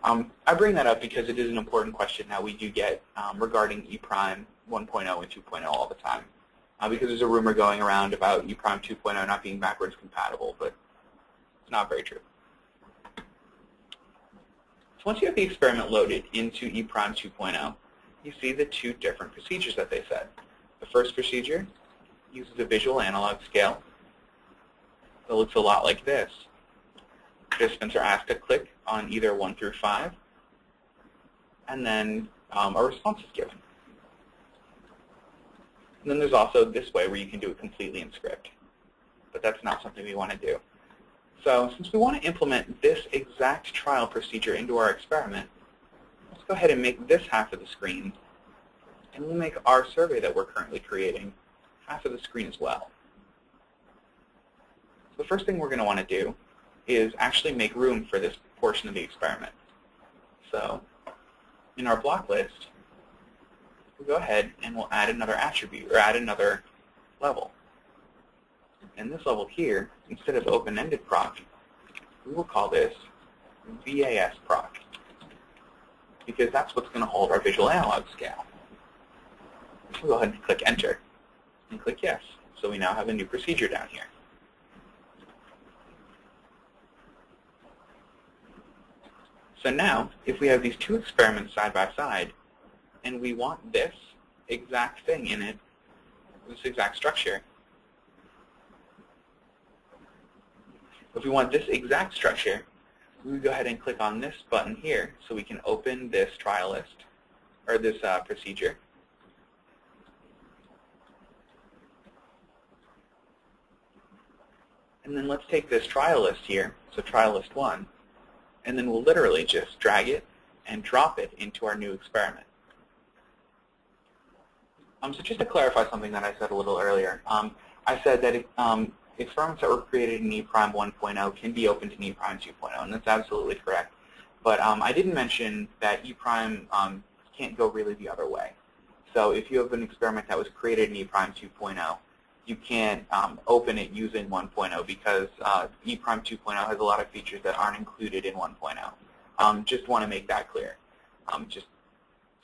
I bring that up because it is an important question that we do get regarding ePrime 1.0 and 2.0 all the time. Because there's a rumor going around about ePrime 2.0 not being backwards compatible, but it's not very true. So once you have the experiment loaded into ePrime 2.0, you see the two different procedures that they said. The first procedure uses a visual analog scale that looks a lot like this. Participants are asked to click on either 1 through 5, and then a response is given. And then there's also this way where you can do it completely in script, but that's not something we want to do. So since we want to implement this exact trial procedure into our experiment, let's go ahead and make this half of the screen, and we'll make our survey that we're currently creating half of the screen as well. So the first thing we're going to want to do is actually make room for this portion of the experiment. So in our block list, we'll go ahead and we'll add another attribute, or add another level. And this level here, instead of open-ended proc, we will call this VAS proc, because that's what's going to hold our visual analog scale. We'll go ahead and click Enter, and click Yes. So we now have a new procedure down here. So now, if we have these two experiments side by side, and we want this exact thing in it, this exact structure, if we want this exact structure, we would go ahead and click on this button here so we can open this trial list, or this procedure. And then let's take this trial list here, so trial list 1, and then we'll literally just drag it and drop it into our new experiment. So just to clarify something that I said a little earlier, I said that experiments that were created in ePrime 1.0 can be opened in ePrime 2.0, and that's absolutely correct. But I didn't mention that ePrime can't go really the other way. So if you have an experiment that was created in ePrime 2.0, you can't open it using 1.0 because ePrime 2.0 has a lot of features that aren't included in 1.0. Just want to make that clear, just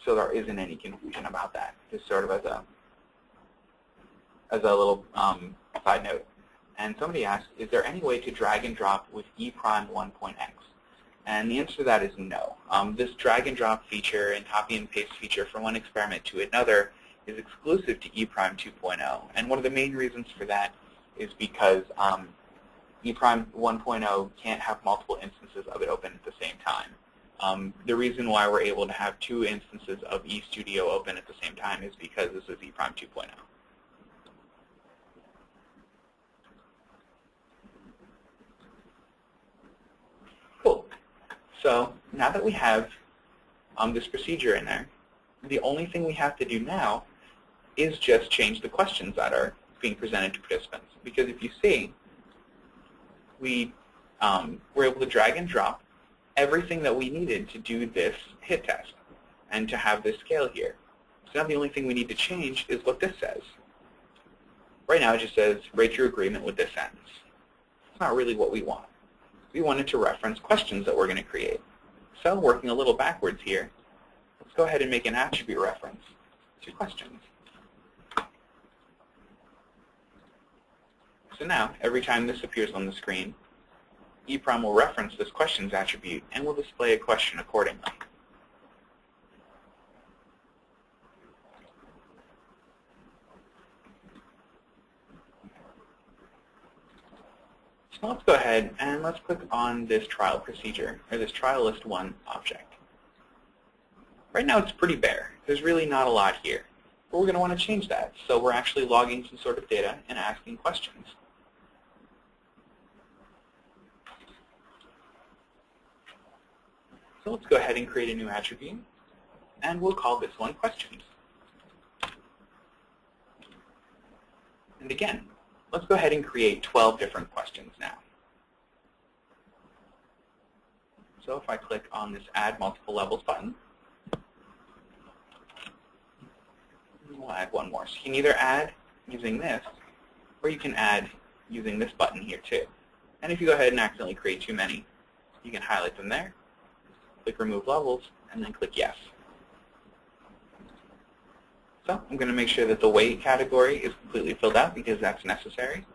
so there isn't any confusion about that, just sort of as a little side note. And somebody asked, is there any way to drag and drop with ePrime 1.x? And the answer to that is no. This drag and drop feature and copy and paste feature from one experiment to another is exclusive to ePrime 2.0. And one of the main reasons for that is because ePrime 1.0 can't have multiple instances of it open at the same time. The reason why we're able to have 2 instances of eStudio open at the same time is because this is ePrime 2.0. Cool. So now that we have this procedure in there, the only thing we have to do now is just change the questions that are being presented to participants. Because if you see, we were able to drag and drop everything that we needed to do this hit test and to have this scale here. So now the only thing we need to change is what this says. Right now it just says, rate your agreement with this sentence. It's not really what we want. We wanted to reference questions that we're going to create. So working a little backwards here, let's go ahead and make an attribute reference to questions. So now, every time this appears on the screen, ePrime will reference this questions attribute and will display a question accordingly. So let's go ahead and let's click on this trial procedure, or this trial list 1 object. Right now it's pretty bare. there's really not a lot here. But we're going to want to change that. So we're actually logging some sort of data and asking questions. So let's go ahead and create a new attribute, and we'll call this one questions. And again, let's go ahead and create 12 different questions now. So if I click on this Add Multiple Levels button, we'll add one more. So you can either add using this, or you can add using this button here too. And if you go ahead and accidentally create too many, you can highlight them there, click Remove Levels, and then click Yes. So I'm going to make sure that the weight category is completely filled out because that's necessary.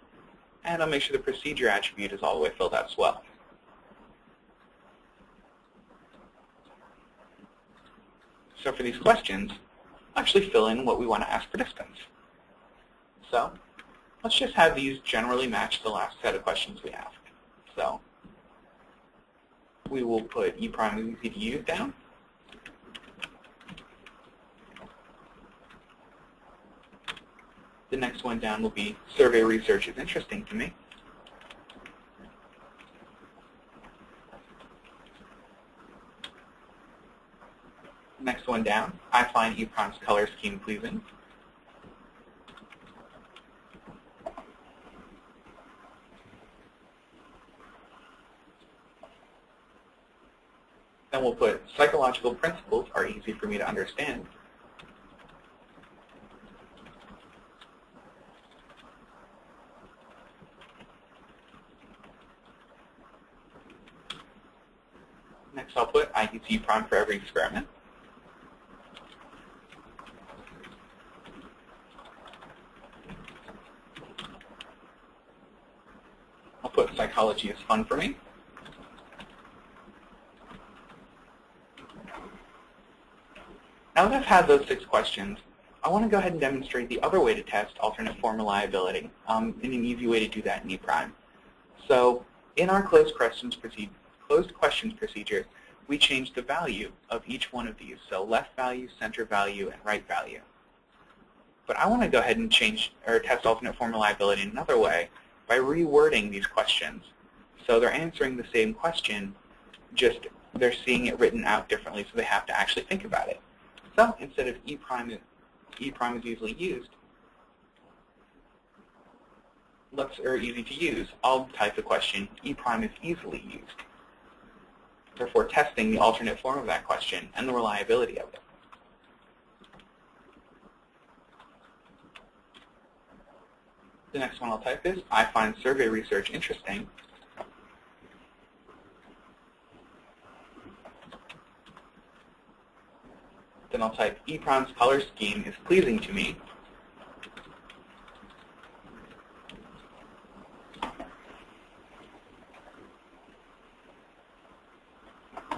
And I'll make sure the procedure attribute is all the way filled out as well. So for these questions, I'll actually fill in what we want to ask participants. So let's just have these generally match the last set of questions we have. So we will put E' is easy to use down. The next one down will be survey research is interesting to me. Next one down, I find E''s color scheme pleasing. Then we'll put psychological principles are easy for me to understand. Next I'll put I use E' for every experiment. I'll put psychology is fun for me. Now that I've had those 6 questions, I want to go ahead and demonstrate the other way to test alternate form reliability, and an easy way to do that in E'. So in our closed questions procedure, we changed the value of each one of these, so left value, center value, and right value. But I want to go ahead and change or test alternate form reliability in another way by rewording these questions. So they're answering the same question, just they're seeing it written out differently, so they have to actually think about it. So instead of E' is easily used, or easy to use, I'll type the question, E' is easily used. Therefore testing the alternate form of that question and the reliability of it. The next one I'll type is, I find survey research interesting. Then I'll type E' color scheme is pleasing to me.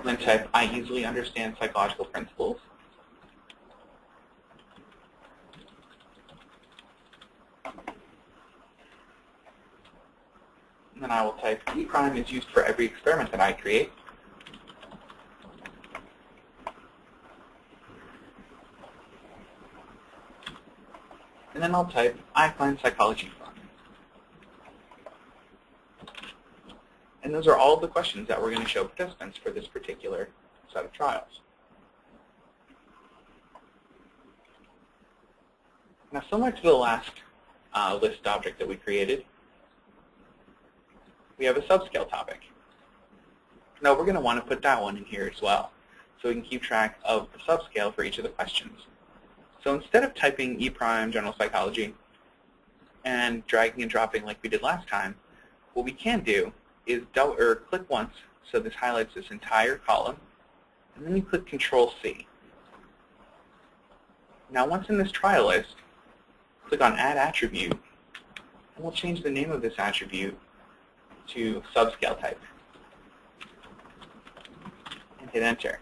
Then type I easily understand psychological principles. And then I will type E' is used for every experiment that I create. And then I'll type, I find psychology fun. And those are all the questions that we're going to show participants for this particular set of trials. Now, similar to the last list object that we created, we have a subscale topic. Now, we're going to want to put that one in here as well, so we can keep track of the subscale for each of the questions. So instead of typing E' general psychology and dragging and dropping like we did last time, what we can do is click once, so this highlights this entire column, and then you click Control-C. Now once in this trial list, click on Add Attribute, and we'll change the name of this attribute to Subscale Type, and hit Enter.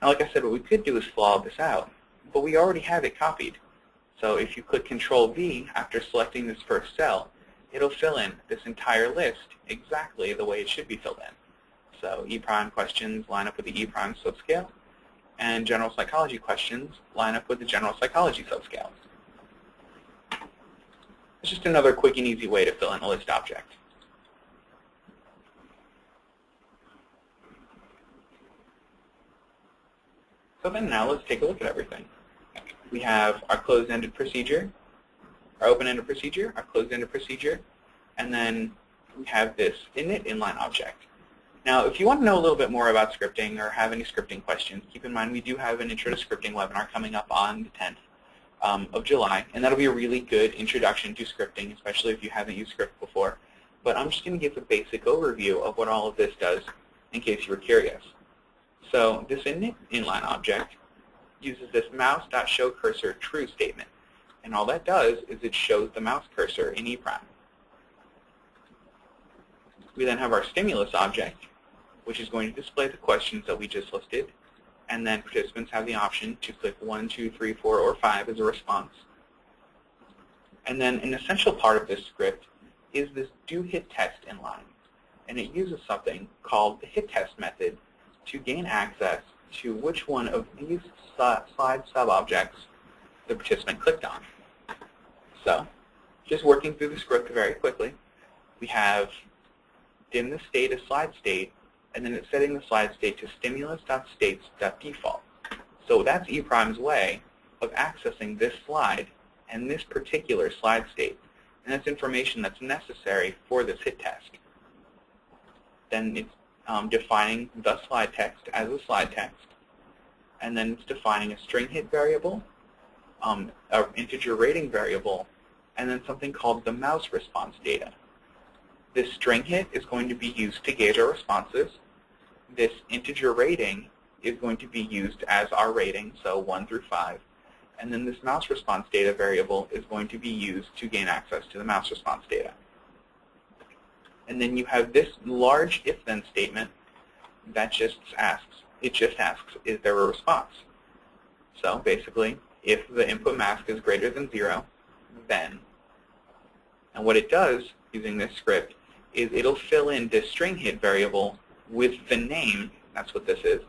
Now like I said, what we could do is flaw this out, but we already have it copied. So if you click Control-V after selecting this first cell, it'll fill in this entire list exactly the way it should be filled in. So E' questions line up with the E' subscale, and general psychology questions line up with the general psychology subscales. It's just another quick and easy way to fill in a list object. So then now let's take a look at everything. We have our closed-ended procedure, our open-ended procedure, our closed-ended procedure, and then we have this init inline object. Now, if you want to know a little bit more about scripting or have any scripting questions, keep in mind we do have an Intro to Scripting webinar coming up on the 10th of July, and that'll be a really good introduction to scripting, especially if you haven't used script before. But I'm just going to give a basic overview of what all of this does in case you were curious. So this init inline object uses this mouse.showCursorTrue statement, and all that does is it shows the mouse cursor in E'. We then have our stimulus object, which is going to display the questions that we just listed, and then participants have the option to click 1, 2, 3, 4, or 5 as a response. And then an essential part of this script is this do-hit-test inline, and it uses something called the hit-test method to gain access to which one of these slide sub-objects the participant clicked on. So, just working through the script very quickly, we have dim the state as slide state, and then it's setting the slide state to stimulus.states.default. So that's E''s way of accessing this slide and this particular slide state, and that's information that's necessary for this hit test. Then it's defining the slide text as a slide text, and then it's defining a string hit variable, an integer rating variable, and then something called the mouse response data. This string hit is going to be used to gauge our responses. This integer rating is going to be used as our rating, so 1 through 5. And then this mouse response data variable is going to be used to gain access to the mouse response data. And then you have this large if-then statement that just asks, is there a response? So basically, if the input mask is greater than 0, then. And what it does using this script is it'll fill in this string hit variable with the name, that's what this is,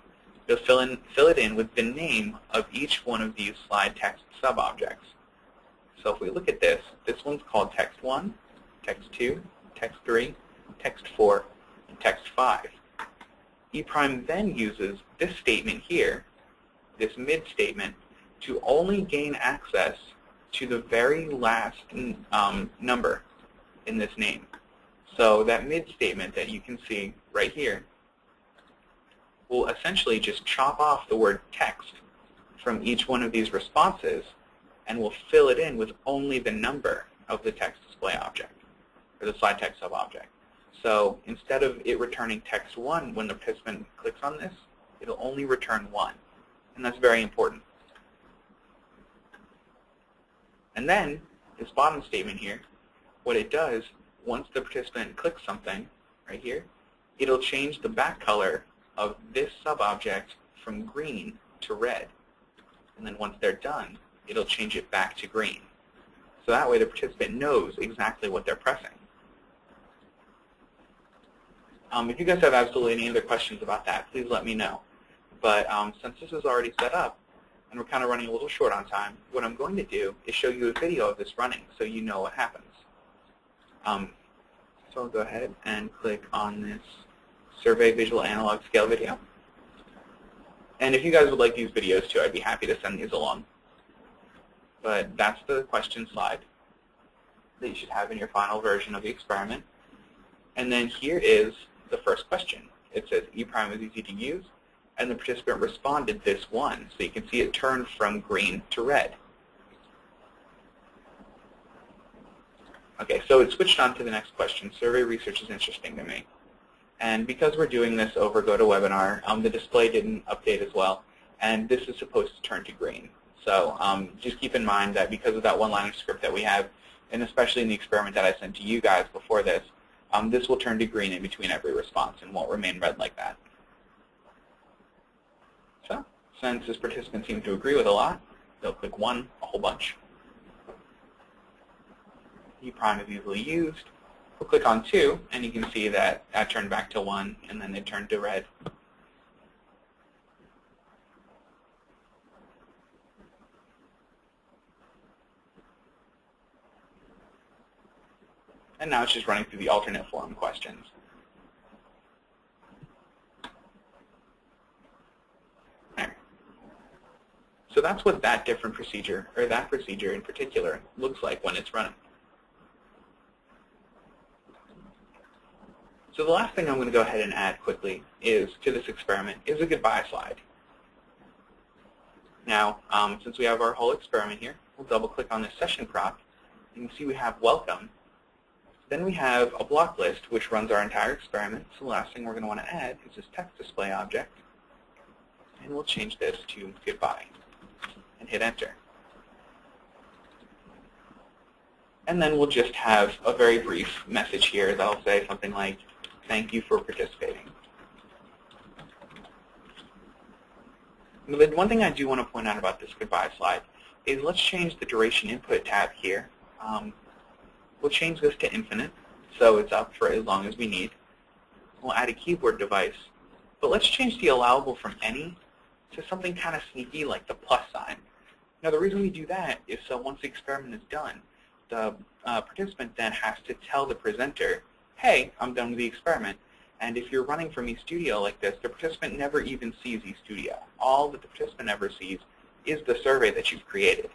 it'll fill it in with the name of each one of these slide text sub-objects. So if we look at this one's called text 1, text 2, text 3, text 4, and text 5. E' then uses this statement here, this mid statement, to only gain access to the very last number in this name. So that mid statement that you can see right here will essentially just chop off the word text from each one of these responses and will fill it in with only the number of the text display object, or the slide text sub-object. So instead of it returning text 1 when the participant clicks on this, it'll only return 1. And that's very important. And then this bottom statement here, what it does, once the participant clicks something right here, it'll change the back color of this sub-object from green to red. And then once they're done, it'll change it back to green. So that way the participant knows exactly what they're pressing. If you guys have absolutely any other questions about that, please let me know. But since this is already set up, and we're kind of running a little short on time, what I'm going to do is show you a video of this running so you know what happens. So I'll go ahead and click on this Survey Visual Analog Scale video. And if you guys would like these videos too, I'd be happy to send these along. But that's the question slide that you should have in your final version of the experiment. And then here is the first question. It says E' is easy to use, and the participant responded this one. So you can see it turned from green to red. Okay, so it switched on to the next question. Survey research is interesting to me. And because we're doing this over GoToWebinar, the display didn't update as well, and this is supposed to turn to green. So just keep in mind that because of that one line of script that we have, and especially in the experiment that I sent to you guys before this, this will turn to green in between every response and won't remain red like that. So since this participant seemed to agree with a lot, they'll click 1 a whole bunch. E' is easily used. We'll click on 2, and you can see that that turned back to 1, and then it turned to red. And now it's just running through the alternate form questions. There. So that's what that different procedure, or that procedure in particular, looks like when it's running. So the last thing I'm going to go ahead and add quickly is to this experiment is a goodbye slide. Now, since we have our whole experiment here, we'll double-click on this session prop. You can see we have welcome. Then we have a block list, which runs our entire experiment. So the last thing we're going to want to add is this text display object. And we'll change this to goodbye and hit enter. And then we'll just have a very brief message here that'll say something like, thank you for participating. The one thing I do want to point out about this goodbye slide is let's change the duration input tab here. We'll change this to infinite, so it's up for as long as we need. We'll add a keyboard device, but let's change the allowable from any to something kind of sneaky like the plus sign. Now the reason we do that is so once the experiment is done, the participant then has to tell the presenter, hey, I'm done with the experiment. And if you're running from eStudio like this, the participant never even sees eStudio. All that the participant ever sees is the survey that you've created.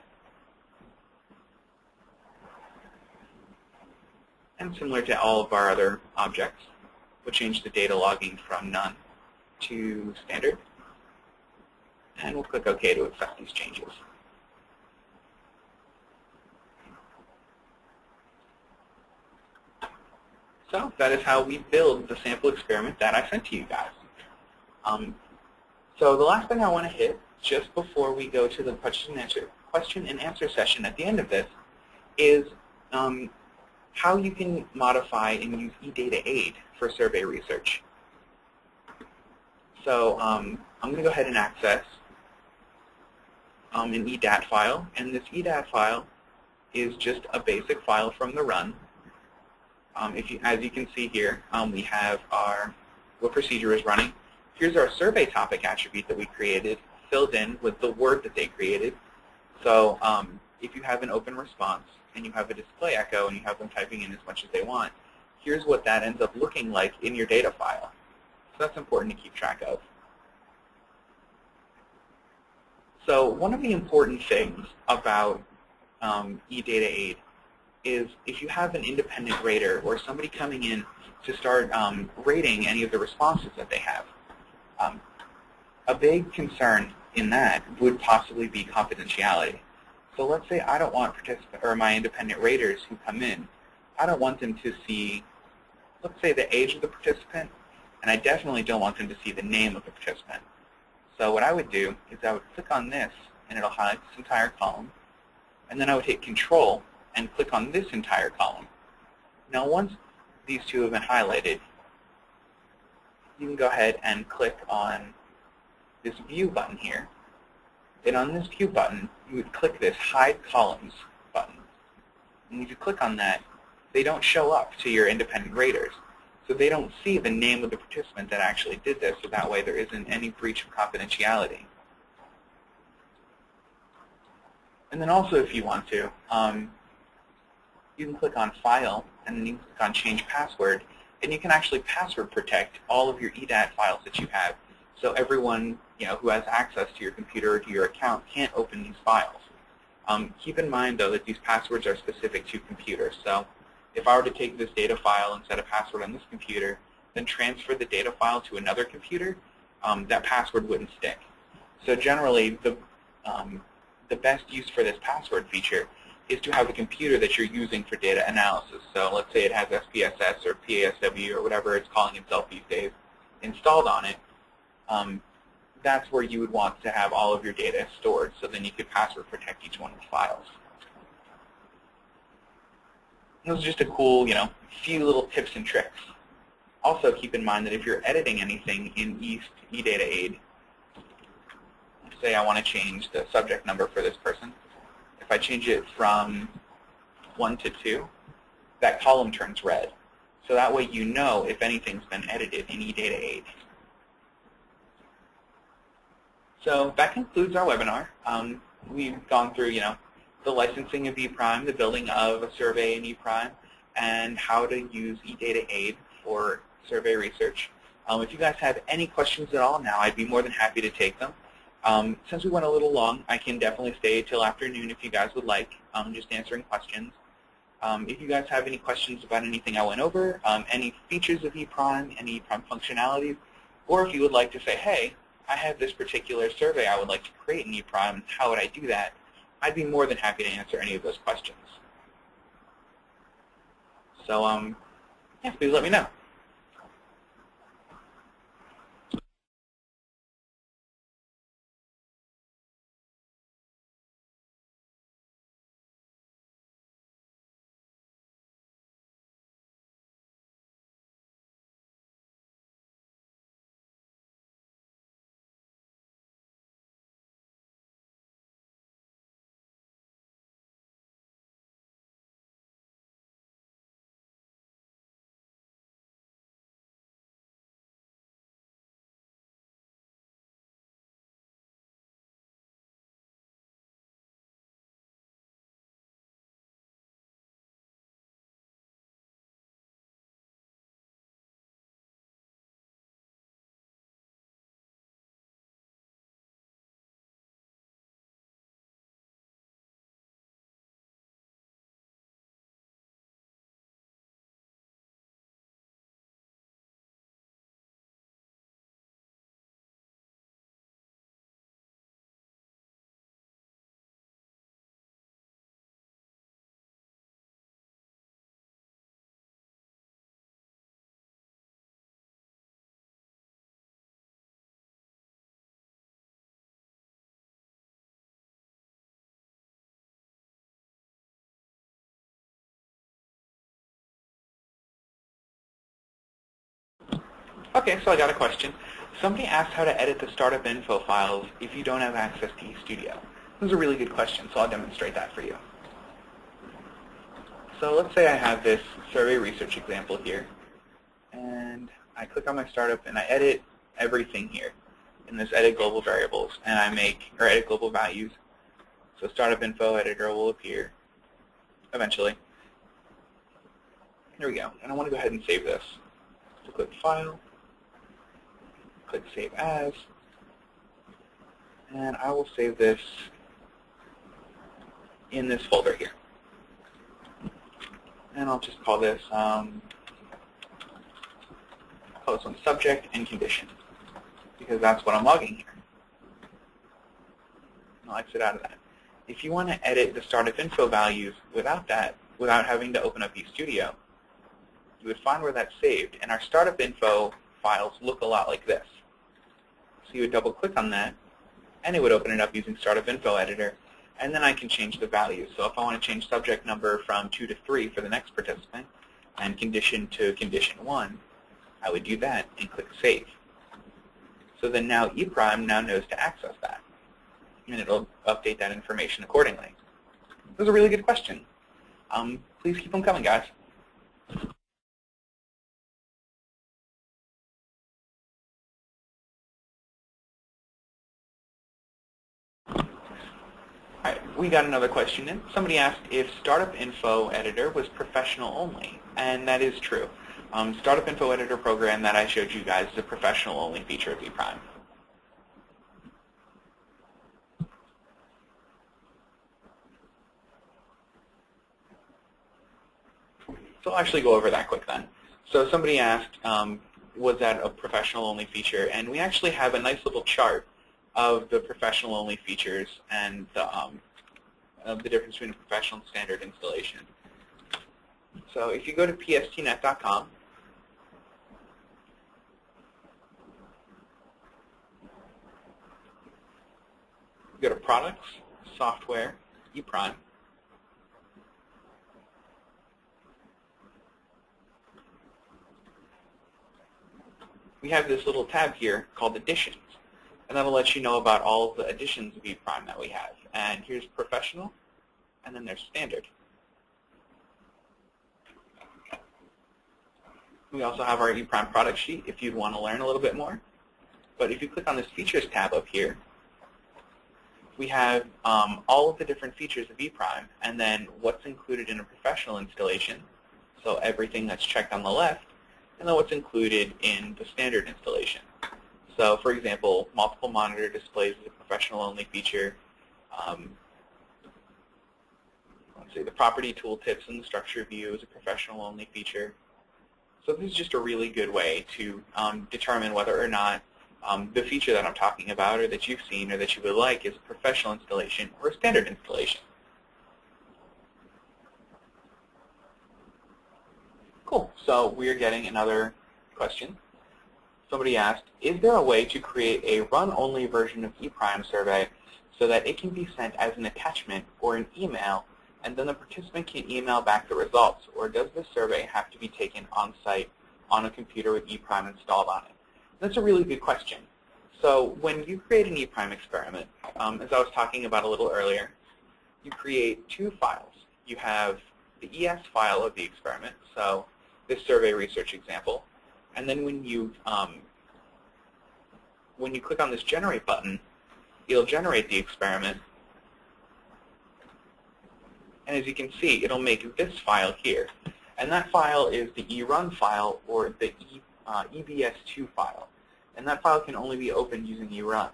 And similar to all of our other objects, we'll change the data logging from none to standard. And we'll click OK to accept these changes. So that is how we build the sample experiment that I sent to you guys. So the last thing I want to hit, just before we go to the question and answer session at the end of this, is how you can modify and use eDataAid for survey research. So I'm going to go ahead and access an eDat file, and this eDat file is just a basic file from the run. As you can see here, we have what procedure is running. Here's our survey topic attribute that we created, filled in with the word that they created. So if you have an open response and you have a display echo and you have them typing in as much as they want, here's what that ends up looking like in your data file. So that's important to keep track of. So one of the important things about eDataAid is if you have an independent rater or somebody coming in to start rating any of the responses that they have. A big concern in that would possibly be confidentiality. So let's say I don't want my independent raters who come in, I don't want them to see, let's say, the age of the participant, and I definitely don't want them to see the name of the participant. So what I would do is I would click on this, and it'll highlight this entire column, and then I would hit Control and click on this entire column. Now once these two have been highlighted, you can go ahead and click on this View button here. And on this View button, you would click this Hide Columns button. And if you click on that, they don't show up to your independent raters. So they don't see the name of the participant that actually did this, so that way there isn't any breach of confidentiality. And then also, if you want to, you can click on File, and then you can click on Change Password, and you can actually password protect all of your eDat files that you have, so everyone who has access to your computer or to your account can't open these files. Keep in mind, though, that these passwords are specific to computers. So if I were to take this data file and set a password on this computer, then transfer the data file to another computer, that password wouldn't stick. So generally, the best use for this password feature is to have a computer that you're using for data analysis. So let's say it has SPSS or PASW or whatever it's calling itself these days installed on it. That's where you would want to have all of your data stored, so then you could password protect each one of the files. Those are just a cool, few little tips and tricks. Also keep in mind that if you're editing anything in eDataAid, say I want to change the subject number for this person. If I change it from 1 to 2, that column turns red. So that way you know if anything's been edited in eDataAid. So that concludes our webinar. We've gone through, the licensing of ePrime, the building of a survey in ePrime, and how to use eDataAid for survey research. If you guys have any questions at all now, I'd be more than happy to take them. Since we went a little long, I can definitely stay till afternoon if you guys would like, just answering questions. If you guys have any questions about anything I went over, any features of ePrime, any ePrime functionalities, or if you would like to say, hey, I have this particular survey I would like to create in ePrime, how would I do that? I'd be more than happy to answer any of those questions. So, yeah, please let me know. Okay, so I got a question. Somebody asked how to edit the startup info files if you don't have access to eStudio. This is a really good question, so I'll demonstrate that for you. So let's say I have this survey research example here, and I click on my startup and I edit everything here in this edit global variables, and I make, or edit global values. So startup info editor will appear eventually. Here we go, and I want to go ahead and save this. So click File, click Save As, and I will save this in this folder here. And I'll just call this one subject and condition, because that's what I'm logging here. I'll exit out of that. If you want to edit the startup info values without that, without having to open up eStudio, you would find where that's saved, and our startup info files look a lot like this. So you would double click on that, and it would open it up using startup info editor, and then I can change the values. So if I want to change subject number from 2 to 3 for the next participant, and condition to condition 1, I would do that and click Save. So then now ePrime now knows to access that, and it'll update that information accordingly. This is a really good question. Please keep them coming, guys. All right, we got another question in. Somebody asked if Startup Info Editor was professional only, and that is true. Startup Info Editor program that I showed you guys is a professional only feature of ePrime. So I'll actually go over that quick then. So somebody asked, was that a professional only feature? And we actually have a nice little chart of the professional only features and the difference between a professional and standard installation. So if you go to pstnet.com, go to Products, Software, ePrime. We have this little tab here called Additions, and that'll let you know about all of the additions of ePrime that we have. And here's Professional, and then there's Standard. We also have our ePrime product sheet if you'd want to learn a little bit more. But if you click on this Features tab up here, we have all of the different features of ePrime, and then what's included in a professional installation. So everything that's checked on the left, and then what's included in the standard installation. So for example, multiple monitor displays is a professional-only feature. Let's see, the property tooltips and the structure view is a professional-only feature. So this is just a really good way to determine whether or not the feature that I'm talking about or that you've seen or that you would like is a professional installation or a standard installation. Cool. So we are getting another question. Somebody asked, is there a way to create a run-only version of ePrime survey so that it can be sent as an attachment or an email, and then the participant can email back the results, or does the survey have to be taken on-site on a computer with ePrime installed on it? That's a really good question. So when you create an ePrime experiment, as I was talking about a little earlier, you create two files. You have the ES file of the experiment, so this survey research example, and then when you click on this generate button, it'll generate the experiment. And as you can see, it'll make this file here. And that file is the erun file or the EBS2 file. And that file can only be opened using erun.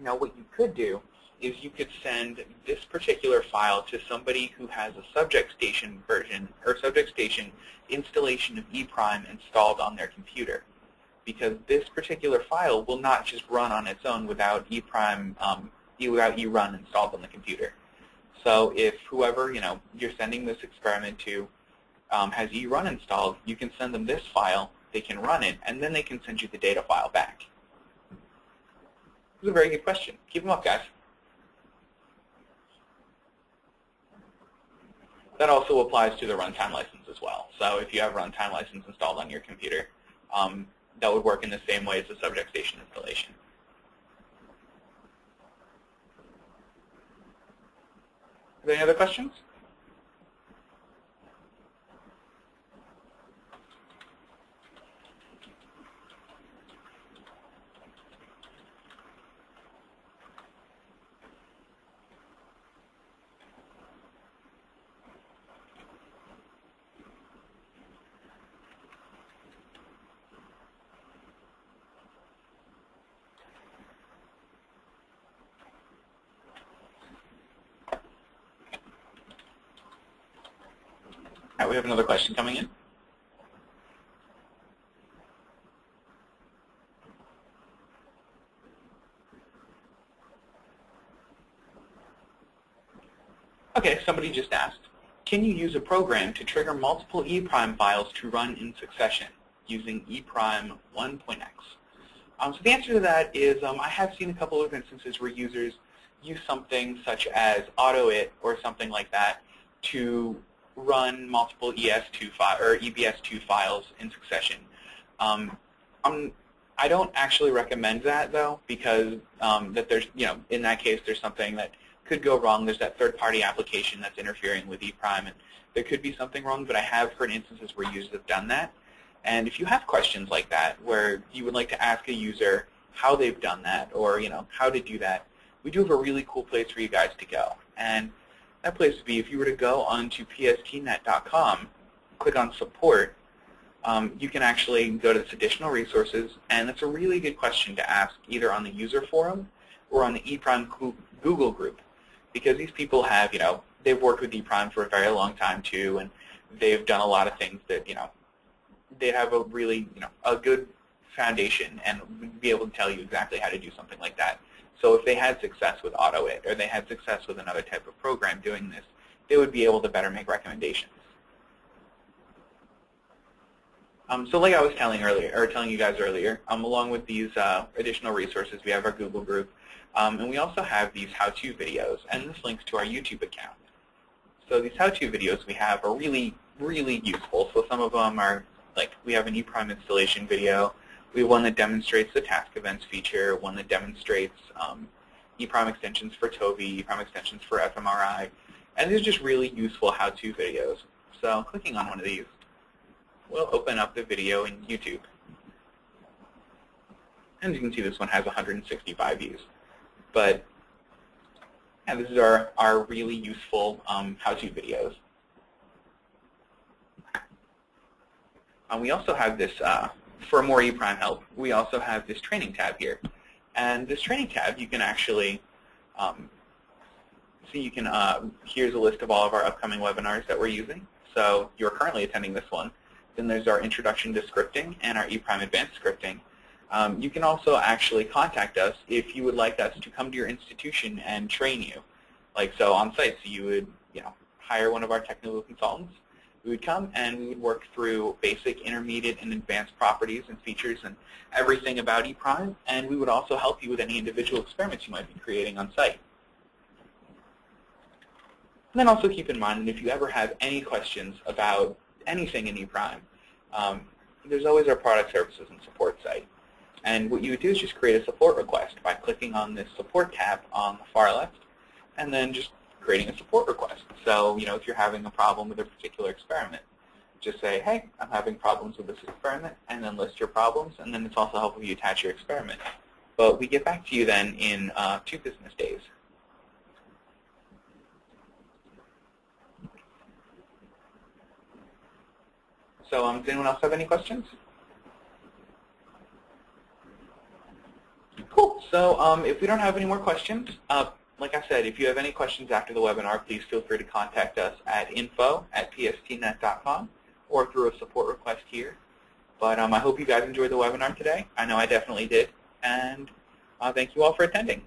Now what you could do is you could send this particular file to somebody who has a subject station version or subject station installation of ePrime installed on their computer, because this particular file will not just run on its own without ePrime, without erun installed on the computer. So if whoever you're sending this experiment to has erun installed, you can send them this file, they can run it, and then they can send you the data file back. This is a very good question. Keep them up, guys. That also applies to the runtime license as well. So if you have runtime license installed on your computer, that would work in the same way as the subject station installation. Are there any other questions? All right, we have another question coming in. Okay, somebody just asked, can you use a program to trigger multiple ePrime files to run in succession using ePrime 1.x? So the answer to that is I have seen a couple of instances where users use something such as AutoIt or something like that to run multiple ES2 or EBS2 files in succession. I don't actually recommend that though, because that there's in that case there's something that could go wrong. There's that third-party application that's interfering with ePrime, and there could be something wrong. But I have heard instances where users have done that. And if you have questions like that, where you would like to ask a user how they've done that, or how to do that, we do have a really cool place for you guys to go. And that place would be if you were to go onto pstnet.com, click on support, you can actually go to this additional resources, and that's a really good question to ask either on the user forum or on the ePrime Google group, because these people have, they've worked with ePrime for a very long time too, and they've done a lot of things that, they have a really, a good foundation and would be able to tell you exactly how to do something like that. So if they had success with AutoIt or they had success with another type of program doing this, they would be able to better make recommendations. So like I was telling you guys earlier, along with these additional resources, we have our Google group, and we also have these how-to videos, and this links to our YouTube account. So these how-to videos we have are really, really useful. So some of them are like, we have an ePrime installation video. We have one that demonstrates the task events feature, one that demonstrates ePrime extensions for Toby, ePrime extensions for fMRI, and these are just really useful how-to videos. So clicking on one of these will open up the video in YouTube. And as you can see, this one has 165 views. But yeah, this is our really useful how-to videos. we also have this, for more ePrime help, we also have this training tab here. And this training tab, you can actually see, you can, here's a list of all of our upcoming webinars that we're using. So you're currently attending this one. Then there's our Introduction to Scripting and our ePrime Advanced Scripting. You can also actually contact us if you would like us to come to your institution and train you. Like so on site, so you would hire one of our technical consultants. We would come and we would work through basic, intermediate, and advanced properties and features and everything about ePrime, and we would also help you with any individual experiments you might be creating on site. And then also keep in mind that if you ever have any questions about anything in ePrime, there's always our product services and support site. And what you would do is just create a support request by clicking on this support tab on the far left, and then just creating a support request. So, if you're having a problem with a particular experiment, just say, hey, I'm having problems with this experiment, and then list your problems, and then it's also helpful if you attach your experiment. But we get back to you then in 2 business days. So does anyone else have any questions? Cool. So if we don't have any more questions, like I said, if you have any questions after the webinar, please feel free to contact us at info@pstnet.com or through a support request here. But I hope you guys enjoyed the webinar today. I know I definitely did. And thank you all for attending.